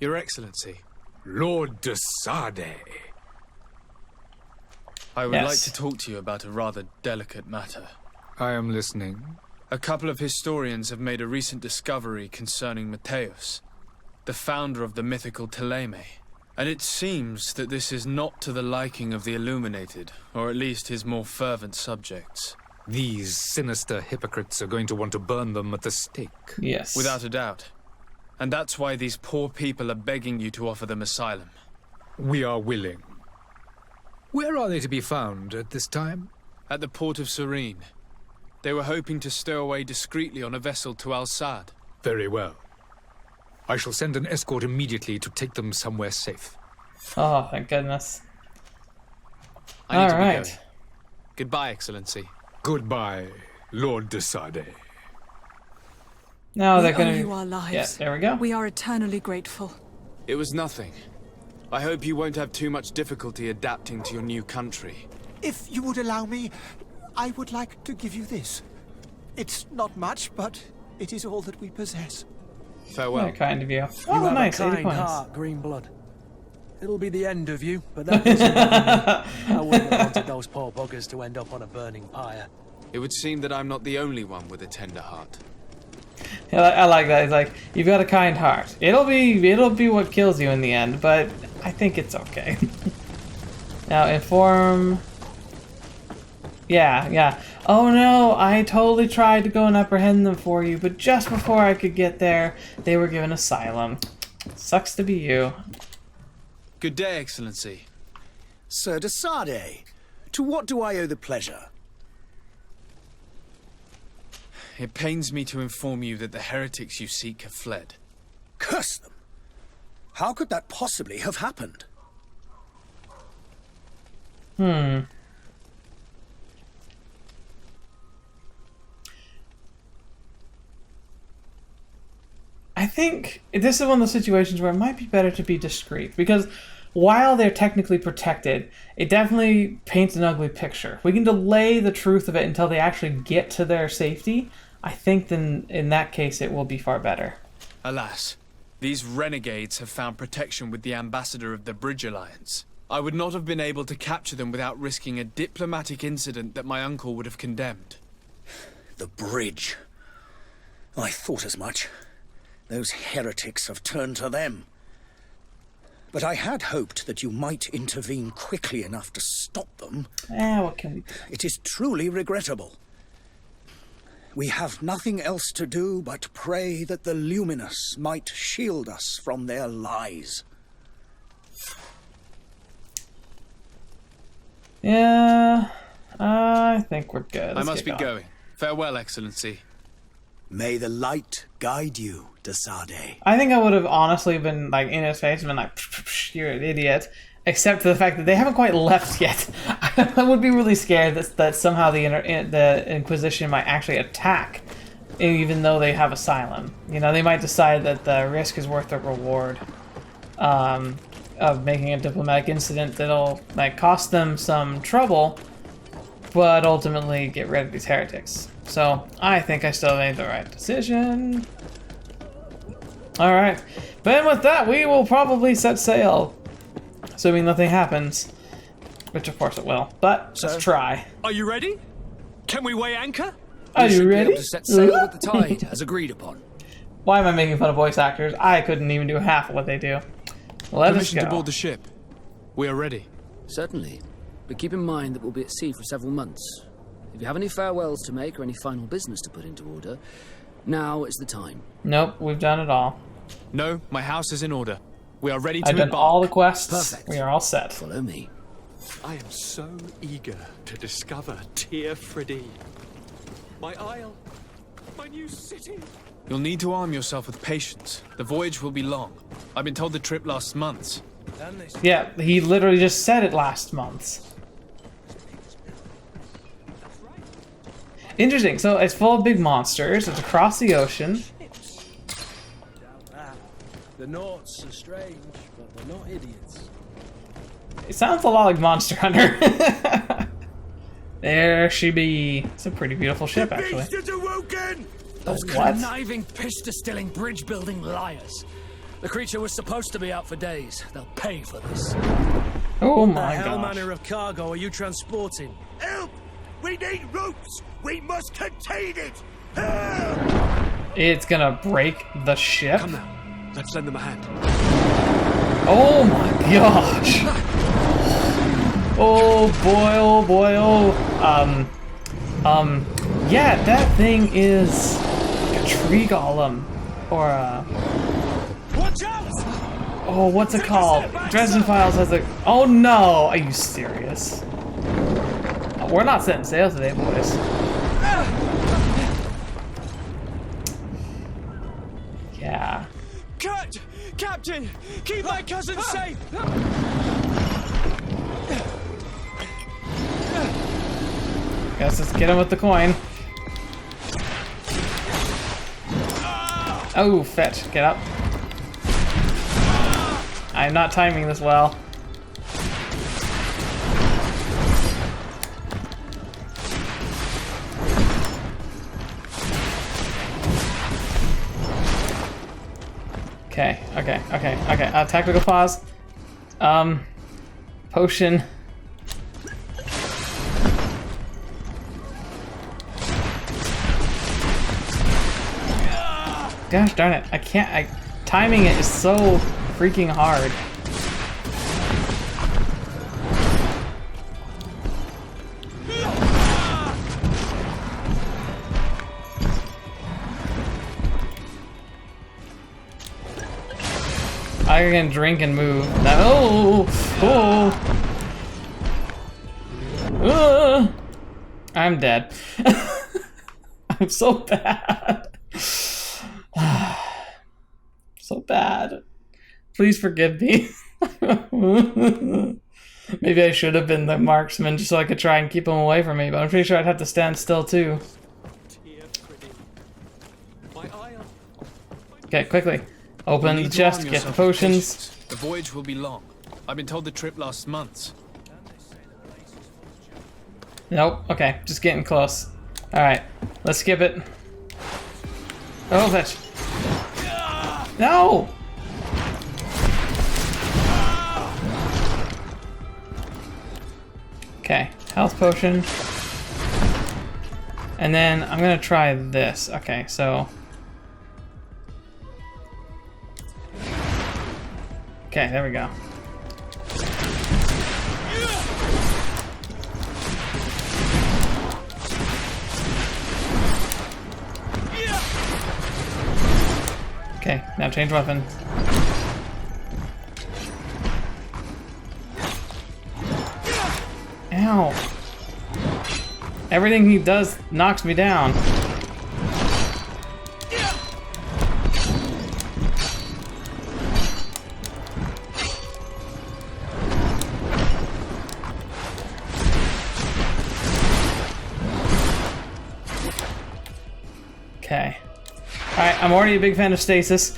Your Excellency. Lord de Sardet. I would Yes. like to talk to you about a rather delicate matter. I am listening. A couple of historians have made a recent discovery concerning Matthäus, the founder of the mythical Teleme. And it seems that this is not to the liking of the Illuminated, or at least his more fervent subjects. These sinister hypocrites are going to want to burn them at the stake. Yes. Without a doubt. And that's why these poor people are begging you to offer them asylum. We are willing. Where are they to be found at this time? At the port of Serene. They were hoping to stow away discreetly on a vessel to Al-Sad. Very well. I shall send an escort immediately to take them somewhere safe. Oh, thank goodness. I need to be Alright. going. Goodbye, Excellency. Goodbye, Lord de Sardet. Now We they're gonna. owe you our lives. Yeah, there we go. We are eternally grateful. It was nothing. I hope you won't have too much difficulty adapting to your new country. If you would allow me, I would like to give you this. It's not much, but it is all that we possess. Farewell. Very kind of you. You Oh, have nice, a 80 kind points. heart, Greenblood. It'll be the end of you, but that doesn't mean I wouldn't have wanted those poor buggers to end up on a burning pyre. It would seem that I'm not the only one with a tender heart. Yeah, I like that. It's like, you've got a kind heart. It'll be what kills you in the end, but I think it's okay. Now inform. Yeah. Oh no, I totally tried to go and apprehend them for you, but just before I could get there, they were given asylum. Sucks to be you. Good day, Excellency. Sir de Sardet, to what do I owe the pleasure? it pains me to inform you that the heretics you seek have fled. Curse them! How could that possibly have happened? I think this is one of those situations where it might be better to be discreet, because while they're technically protected, it definitely paints an ugly picture. We can delay the truth of it until they actually get to their safety. I think then in that case it will be far better. Alas, these renegades have found protection with the ambassador of the Bridge Alliance. I would not have been able to capture them without risking a diplomatic incident that my uncle would have condemned. The bridge. I thought as much. Those heretics have turned to them. But I had hoped that you might intervene quickly enough to stop them. What can we do? It is truly regrettable. We have nothing else to do but pray that the Luminous might shield us from their lies. Yeah, I think we're good. I must be going. Farewell, Excellency. May the light guide you, Sardet. I think I would have honestly been like in his face and been like, "You're an idiot," except for the fact that they haven't quite left yet. I would be really scared that somehow the Inquisition might actually attack, even though they have asylum. You know, they might decide that the risk is worth the reward of making a diplomatic incident that'll like cost them some trouble, but ultimately get rid of these heretics. So I think I still made the right decision. Alright, but with that, we will probably set sail. Assuming nothing happens. Which of course it will, but let's try. Are you ready? Can we weigh anchor? Are you ready? To set sail with the tide, as agreed upon. Why am I making fun of voice actors? I couldn't even do half of what they do. Let us Permission go. to board the ship. We are ready. Certainly, but keep in mind that we'll be at sea for several months. If you have any farewells to make or any final business to put into order, now is the time. Nope, we've done it all. No, my house is in order. We are ready to I've done embark. all the quests. Perfect. We are all set. Follow me. I am so eager to discover Tir Freddy. My isle, my new city. You'll need to arm yourself with patience. The voyage will be long. I've been told the trip lasts months. Yeah, he literally just said it last month. Interesting, so it's full of big monsters, it's across the ocean. The Naughts are strange, but they're not idiots. It sounds a lot like Monster Hunter. There she be. It's a pretty beautiful ship, actually. Those What? conniving, piss-distilling, bridge-building liars. The creature was supposed to be out for days. They'll pay for this. Oh my What gosh. manner of cargo are you transporting? Help! We need ropes! We must contain it! Help! It's gonna break the ship. Come now, let's lend them a hand. Oh my gosh. Oh boy, oh boy, oh. Yeah, that thing is like a tree golem. Or Watch out! oh, what's it called? Dresden Files has a, oh no, are you serious? We're not setting sail today, boys. Yeah. Cut! Captain! Keep my cousin safe! Guess let's get him with the coin. Oh, fetch. Get up. I'm not timing this well. Okay. Tactical pause. Potion. Gosh darn it, I can't, timing it is so freaking hard. I can drink and move. I'm dead. I'm so bad. So bad. Please forgive me. Maybe I should have been the marksman just so I could try and keep him away from me, but I'm pretty sure I'd have to stand still too. Okay, quickly. Open the chest, get the potions. The voyage will be long. I've been told the trip lasts months. Nope, okay, just getting close. Alright, let's skip it. Oh, fetch. No! Okay, health potion. And then I'm gonna try this. Okay, so... Okay, there we go. Okay, now change weapon. Ow. Everything he does knocks me down. Okay. Alright, I'm already a big fan of stasis.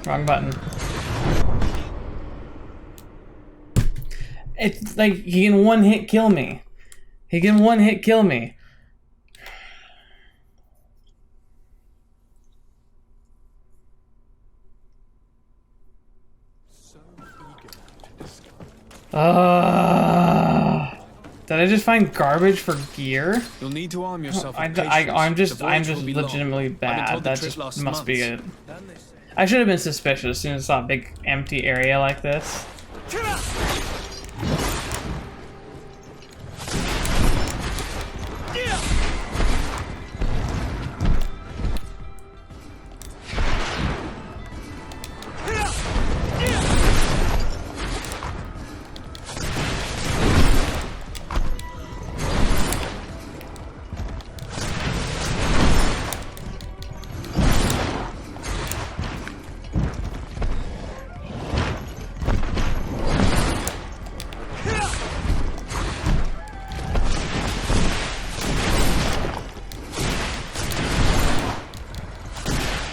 Wrong button. It's like he can one hit kill me. He can one hit kill me. Did I just find garbage for gear? You'll need to arm yourself. I'm just legitimately bad. That just must be it. I should have been suspicious as soon as I saw a big empty area like this.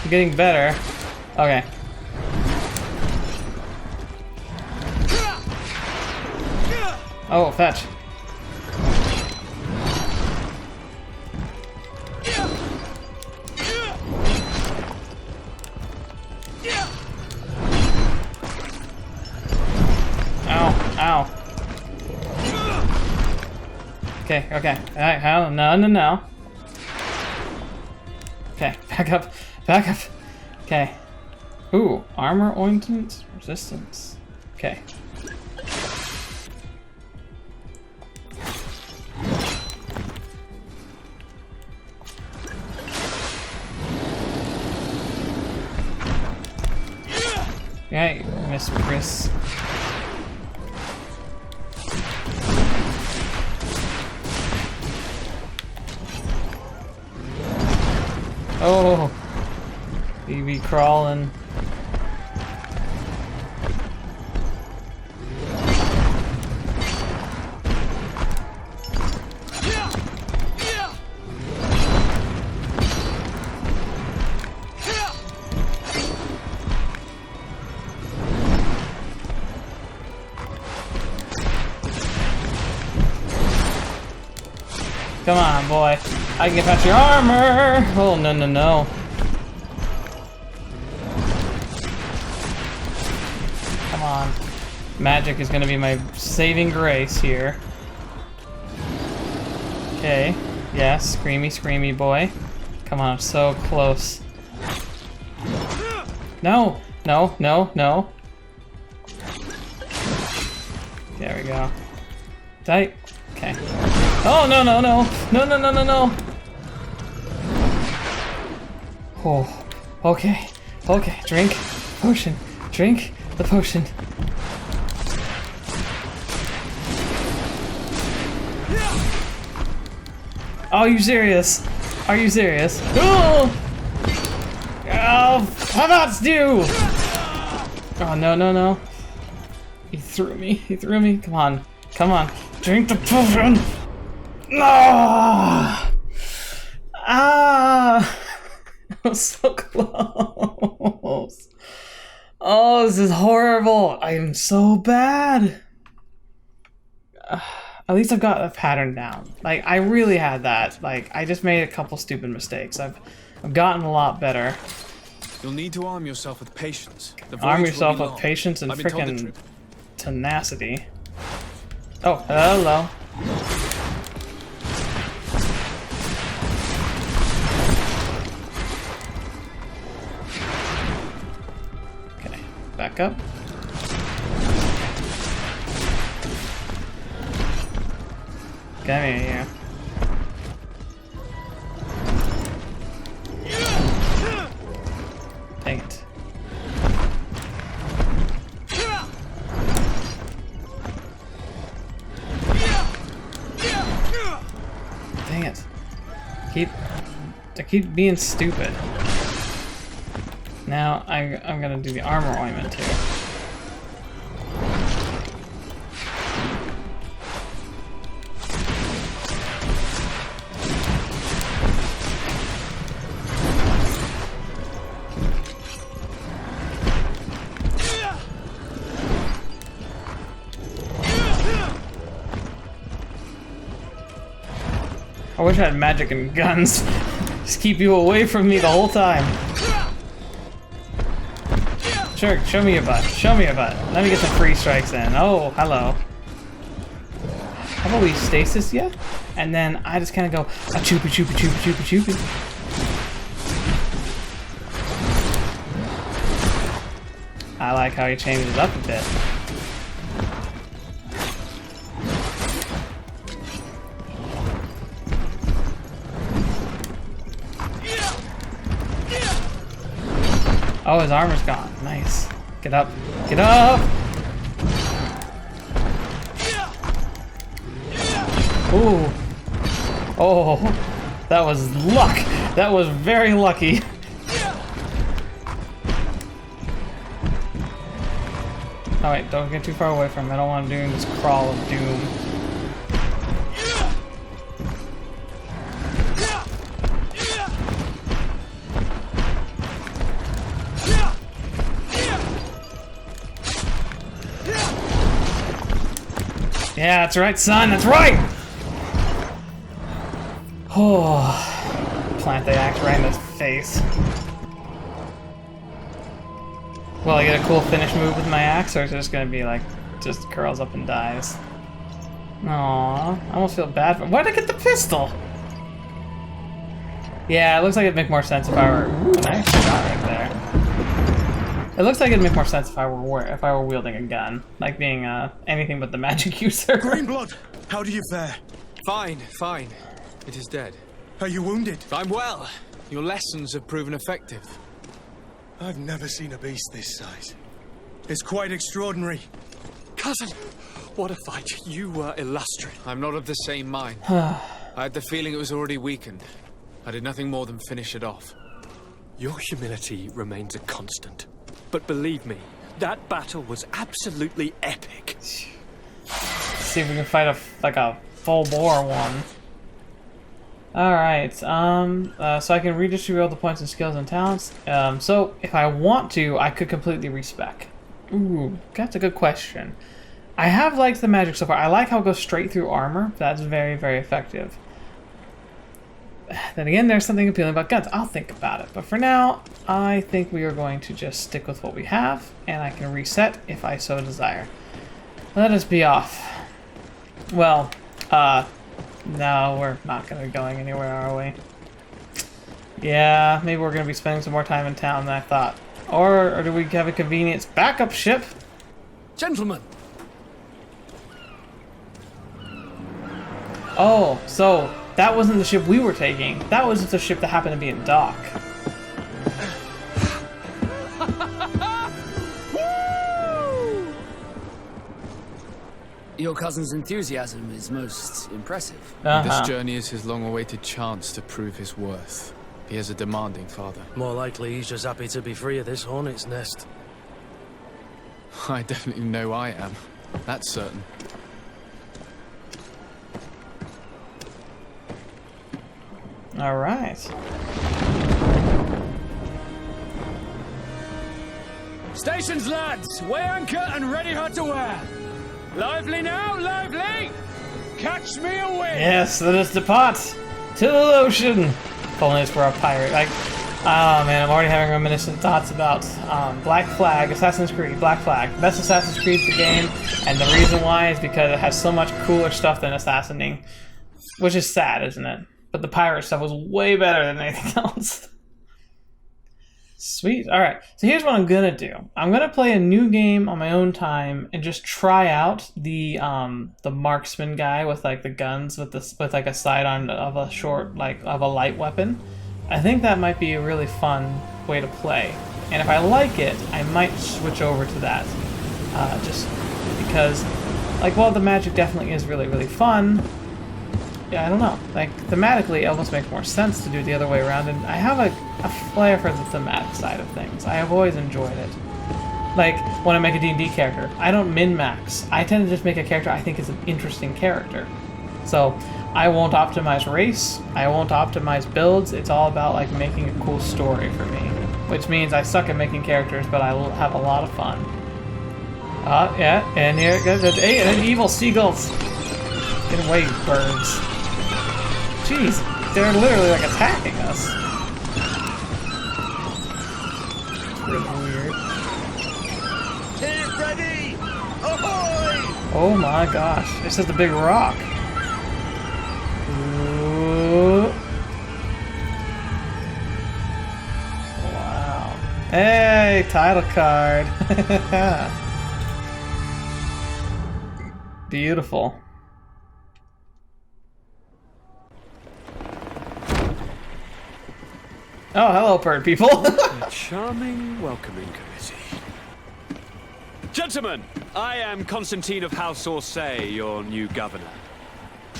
Getting better. Okay. Oh, fetch. Ow, ow. Okay, okay. Alright, no. Okay, back up. Back up. Okay. Ooh, armor ointment resistance. Okay. Okay, Miss Chris. Oh. He be crawling. Come on, boy. I can get past your armor. Oh, no. Magic is gonna be my saving grace here. Okay. Yes, screamy boy. Come on, so close. No! There we go. Tight. Okay. Oh, no. Oh, okay. Drink potion. Drink the potion. Are you serious? Are you serious? Oh! Oh, how about you? Oh, no, no, no. He threw me. He threw me. Come on. Come on. Drink the potion. Ah! Ah! I was so close. Oh, this is horrible. I am so bad. At least I've got a pattern down. Like, I really had that. Like, I just made a couple stupid mistakes. I've gotten a lot better. You'll need to arm yourself with patience. Arm yourself with patience and frickin' tenacity. Oh, hello. Okay, back up. Come here. Dang it. Dang it. I keep being stupid. Now I'm gonna do the armor ointment too. I wish I had magic and guns. Just keep you away from me the whole time. Sure, show me your butt. Show me your butt. Let me get some free strikes in. Oh, hello. How about we stasis ya? And then I just kind of go, a choopy choopy choopy choopy choopy. I like how he changes it up a bit. Oh, his armor's gone. Nice. Get up. Get up! Ooh. Oh, that was luck. That was very lucky. Oh wait, don't get too far away from him. I don't want him doing this crawl of doom. Yeah, that's right, son. That's right. Oh, plant the axe right in his face. Will I get a cool finish move with my axe, or is it just gonna be like, just curls up and dies? Aww, I almost feel bad for him. Why did I get the pistol? Yeah, it looks like it'd make more sense if I were. Ooh, nice shot right there. It looks like it'd make more sense if I were wielding a gun, like being anything but the magic user. Greenblood, how do you fare? Fine, fine. It is dead. Are you wounded? I'm well. Your lessons have proven effective. I've never seen a beast this size. It's quite extraordinary. Cousin, what a fight. You were illustrious. I'm not of the same mind. I had the feeling it was already weakened. I did nothing more than finish it off. Your humility remains a constant. But believe me, that battle was absolutely epic. See if we can fight a full bore one. Alright, so I can redistribute all the points and skills and talents. So if I want to, I could completely respec. Ooh, that's a good question. I have liked the magic so far. I like how it goes straight through armor. That's very, very effective. Then again, there's something appealing about guns. I'll think about it. But for now, I think we are going to just stick with what we have, and I can reset if I so desire. Let us be off. Well, no, we're not going to be going anywhere, are we? Yeah, maybe we're going to be spending some more time in town than I thought. Or do we have a convenience backup ship? Gentlemen! Oh, so that wasn't the ship we were taking. That was just a ship that happened to be in dock. Your cousin's enthusiasm is most impressive. This journey is his long-awaited chance to prove his worth. He has a demanding father. More likely he's just happy to be free of this hornet's nest. I definitely know I am. That's certain. All right. Stations, lads! Weigh anchor and ready her to wear! Lively now, lively! Catch me away! Yes, let us depart to the ocean. If only it's for a pirate. Like, oh man, I'm already having reminiscent thoughts about Black Flag, Assassin's Creed, Black Flag. Best Assassin's Creed the game, and the reason why is because it has so much cooler stuff than Assassinating, which is sad, isn't it? But the pirate stuff was way better than anything else. Sweet. All right. So here's what I'm gonna do. I'm gonna play a new game on my own time and just try out the marksman guy with like the guns with like a sidearm of a short of a light weapon. I think that might be a really fun way to play. And if I like it, I might switch over to that. Just because, like, while the magic definitely is really, really fun. Yeah, I don't know. Like, thematically, it almost makes more sense to do it the other way around, and I have a flair for the thematic side of things. I have always enjoyed it. Like, when I make a D&D character, I don't min-max. I tend to just make a character I think is an interesting character. So, I won't optimize race, I won't optimize builds, it's all about, like, making a cool story for me. Which means I suck at making characters, but I will have a lot of fun. Yeah, and here it goes. Hey, and evil seagulls! Get away, birds. Jeez, they're literally like attacking us. It's really weird. Get ready! Ahoy! Oh my gosh, it's just a big rock. Ooh. Wow. Hey, title card. Beautiful. Oh, hello, bird people. A charming welcoming committee. Gentlemen, I am Constantine of House Orsay, your new governor.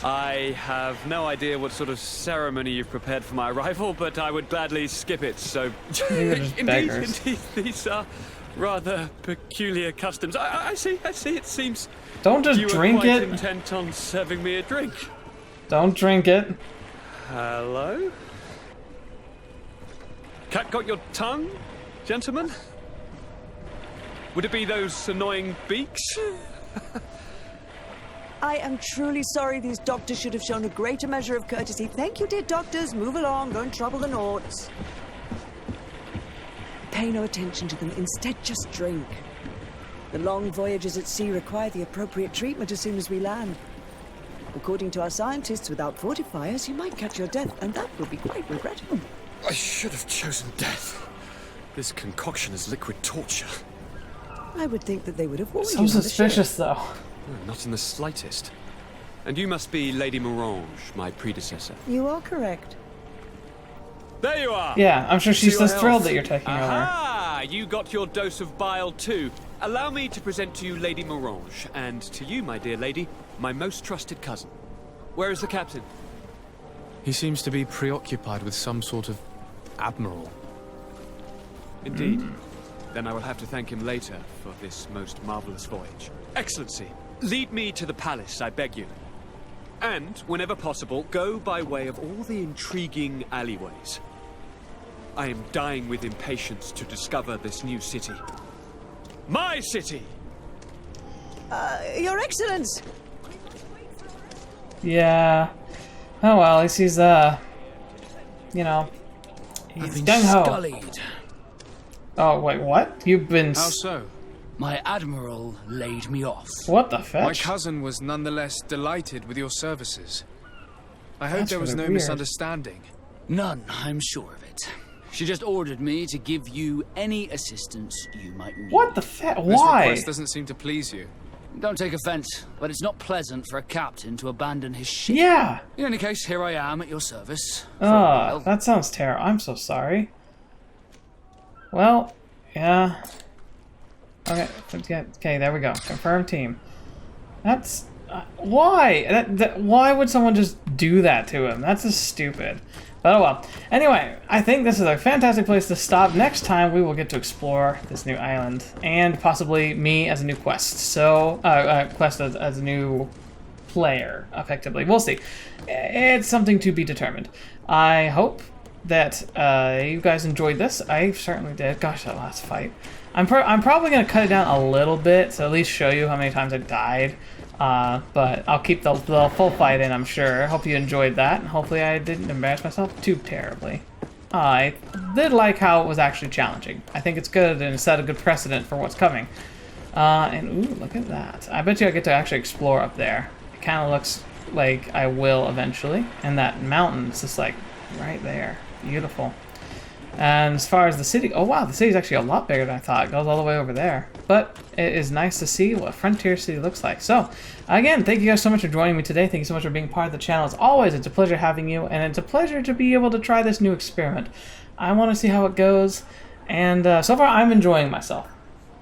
I have no idea what sort of ceremony you've prepared for my arrival, but I would gladly skip it, so... indeed, these are rather peculiar customs. I see, it seems... Don't just drink it. You were quite intent on serving me a drink. Don't drink it. Hello? Cat got your tongue, gentlemen? Would it be those annoying beaks? I am truly sorry. These doctors should have shown a greater measure of courtesy. Thank you, dear doctors. Move along. Don't trouble the Nauts. Pay no attention to them. Instead, just drink. The long voyages at sea require the appropriate treatment as soon as we land. According to our scientists, without fortifiers, you might catch your death, and that would be quite regrettable. I should have chosen death. This concoction is liquid torture. I would think that they would have warned you. So suspicious, though. No, not in the slightest. And you must be Lady Morange, my predecessor. You are correct. There you are! Yeah, I'm sure she's To your just thrilled health. that you're taking over. Ah, you got your dose of bile too. Allow me to present to you Lady Morange, and to you, my dear lady, my most trusted cousin. Where is the captain? He seems to be preoccupied with some sort of admiral. Indeed. Then I will have to thank him later for this most marvelous voyage. Excellency, lead me to the palace, I beg you. And, whenever possible, go by way of all the intriguing alleyways. I am dying with impatience to discover this new city. My city! Your Excellence! Yeah. Oh well, at least he's, you know, he's gung-ho. Scullied. Oh, wait, what? You've been... How so? My admiral laid me off. What the fetch? My cousin was nonetheless delighted with your services. I hope That's there was really no weird. misunderstanding. None, I'm sure of it. She just ordered me to give you any assistance you might need. What the fetch? This Why? request doesn't seem to please you. Don't take offense, but it's not pleasant for a captain to abandon his ship. Yeah. In any case, here I am at your service. For a while. Oh, that sounds terrible. I'm so sorry. Well, yeah. Okay, there we go. Confirm team. That's Why? Why would someone just do that to him? That's just stupid. But oh well. Anyway, I think this is a fantastic place to stop. Next time we will get to explore this new island and possibly me as a new quest. So, quest as a new player, effectively. We'll see. It's something to be determined. I hope that you guys enjoyed this. I certainly did. Gosh, that last fight. I'm probably going to cut it down a little bit to at least show you how many times I died. But I'll keep the full fight in, I'm sure. Hope you enjoyed that, and hopefully I didn't embarrass myself too terribly. I did like how it was actually challenging. I think it's good and set a good precedent for what's coming. And ooh, look at that. I bet you I get to actually explore up there. It kind of looks like I will eventually. And that mountain's just like right there. Beautiful. And as far as the city, oh wow, the city's actually a lot bigger than I thought. It goes all the way over there. But it is nice to see what Frontier City looks like. So, again, thank you guys so much for joining me today. Thank you so much for being part of the channel. As always, it's a pleasure having you, and it's a pleasure to be able to try this new experiment. I want to see how it goes, and so far I'm enjoying myself.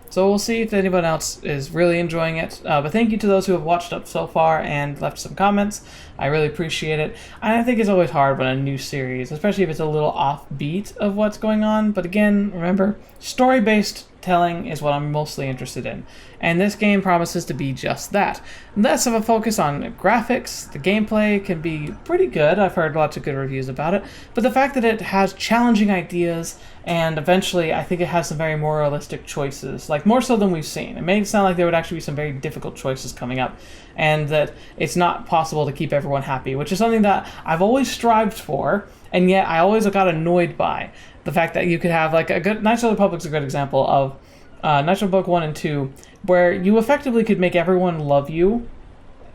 So we'll see if anyone else is really enjoying it. But thank you to those who have watched up so far and left some comments. I really appreciate it. And I think it's always hard when a new series, especially if it's a little offbeat of what's going on. But again, remember, story-based telling is what I'm mostly interested in. And this game promises to be just that. Less of a focus on graphics. The gameplay can be pretty good. I've heard lots of good reviews about it. But the fact that it has challenging ideas, and eventually I think it has some very moralistic choices, like more so than we've seen. It made it sound like there would actually be some very difficult choices coming up, and that it's not possible to keep everyone happy, which is something that I've always strived for, and yet I always got annoyed by. The fact that you could have like a good, Knights of the Republic's a good example of Knights of the Republic 1 and 2, where you effectively could make everyone love you,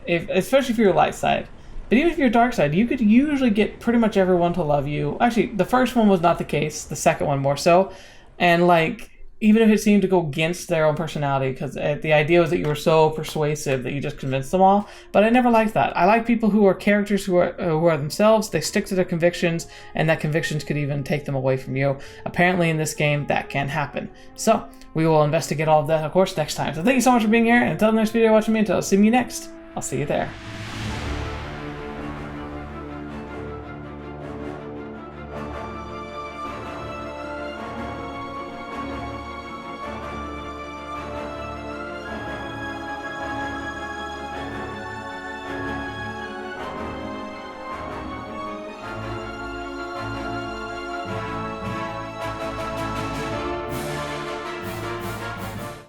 especially if you're light side. But even if you're dark side, you could usually get pretty much everyone to love you. Actually, the first one was not the case, the second one more so. And like, even if it seemed to go against their own personality, because the idea was that you were so persuasive that you just convinced them all. But I never liked that. I like people who are characters who are themselves, they stick to their convictions, and that convictions could even take them away from you. Apparently in this game, that can happen. So, we will investigate all of that, of course, next time. So thank you so much for being here, and until the next video watching me, until I see you next, I'll see you there.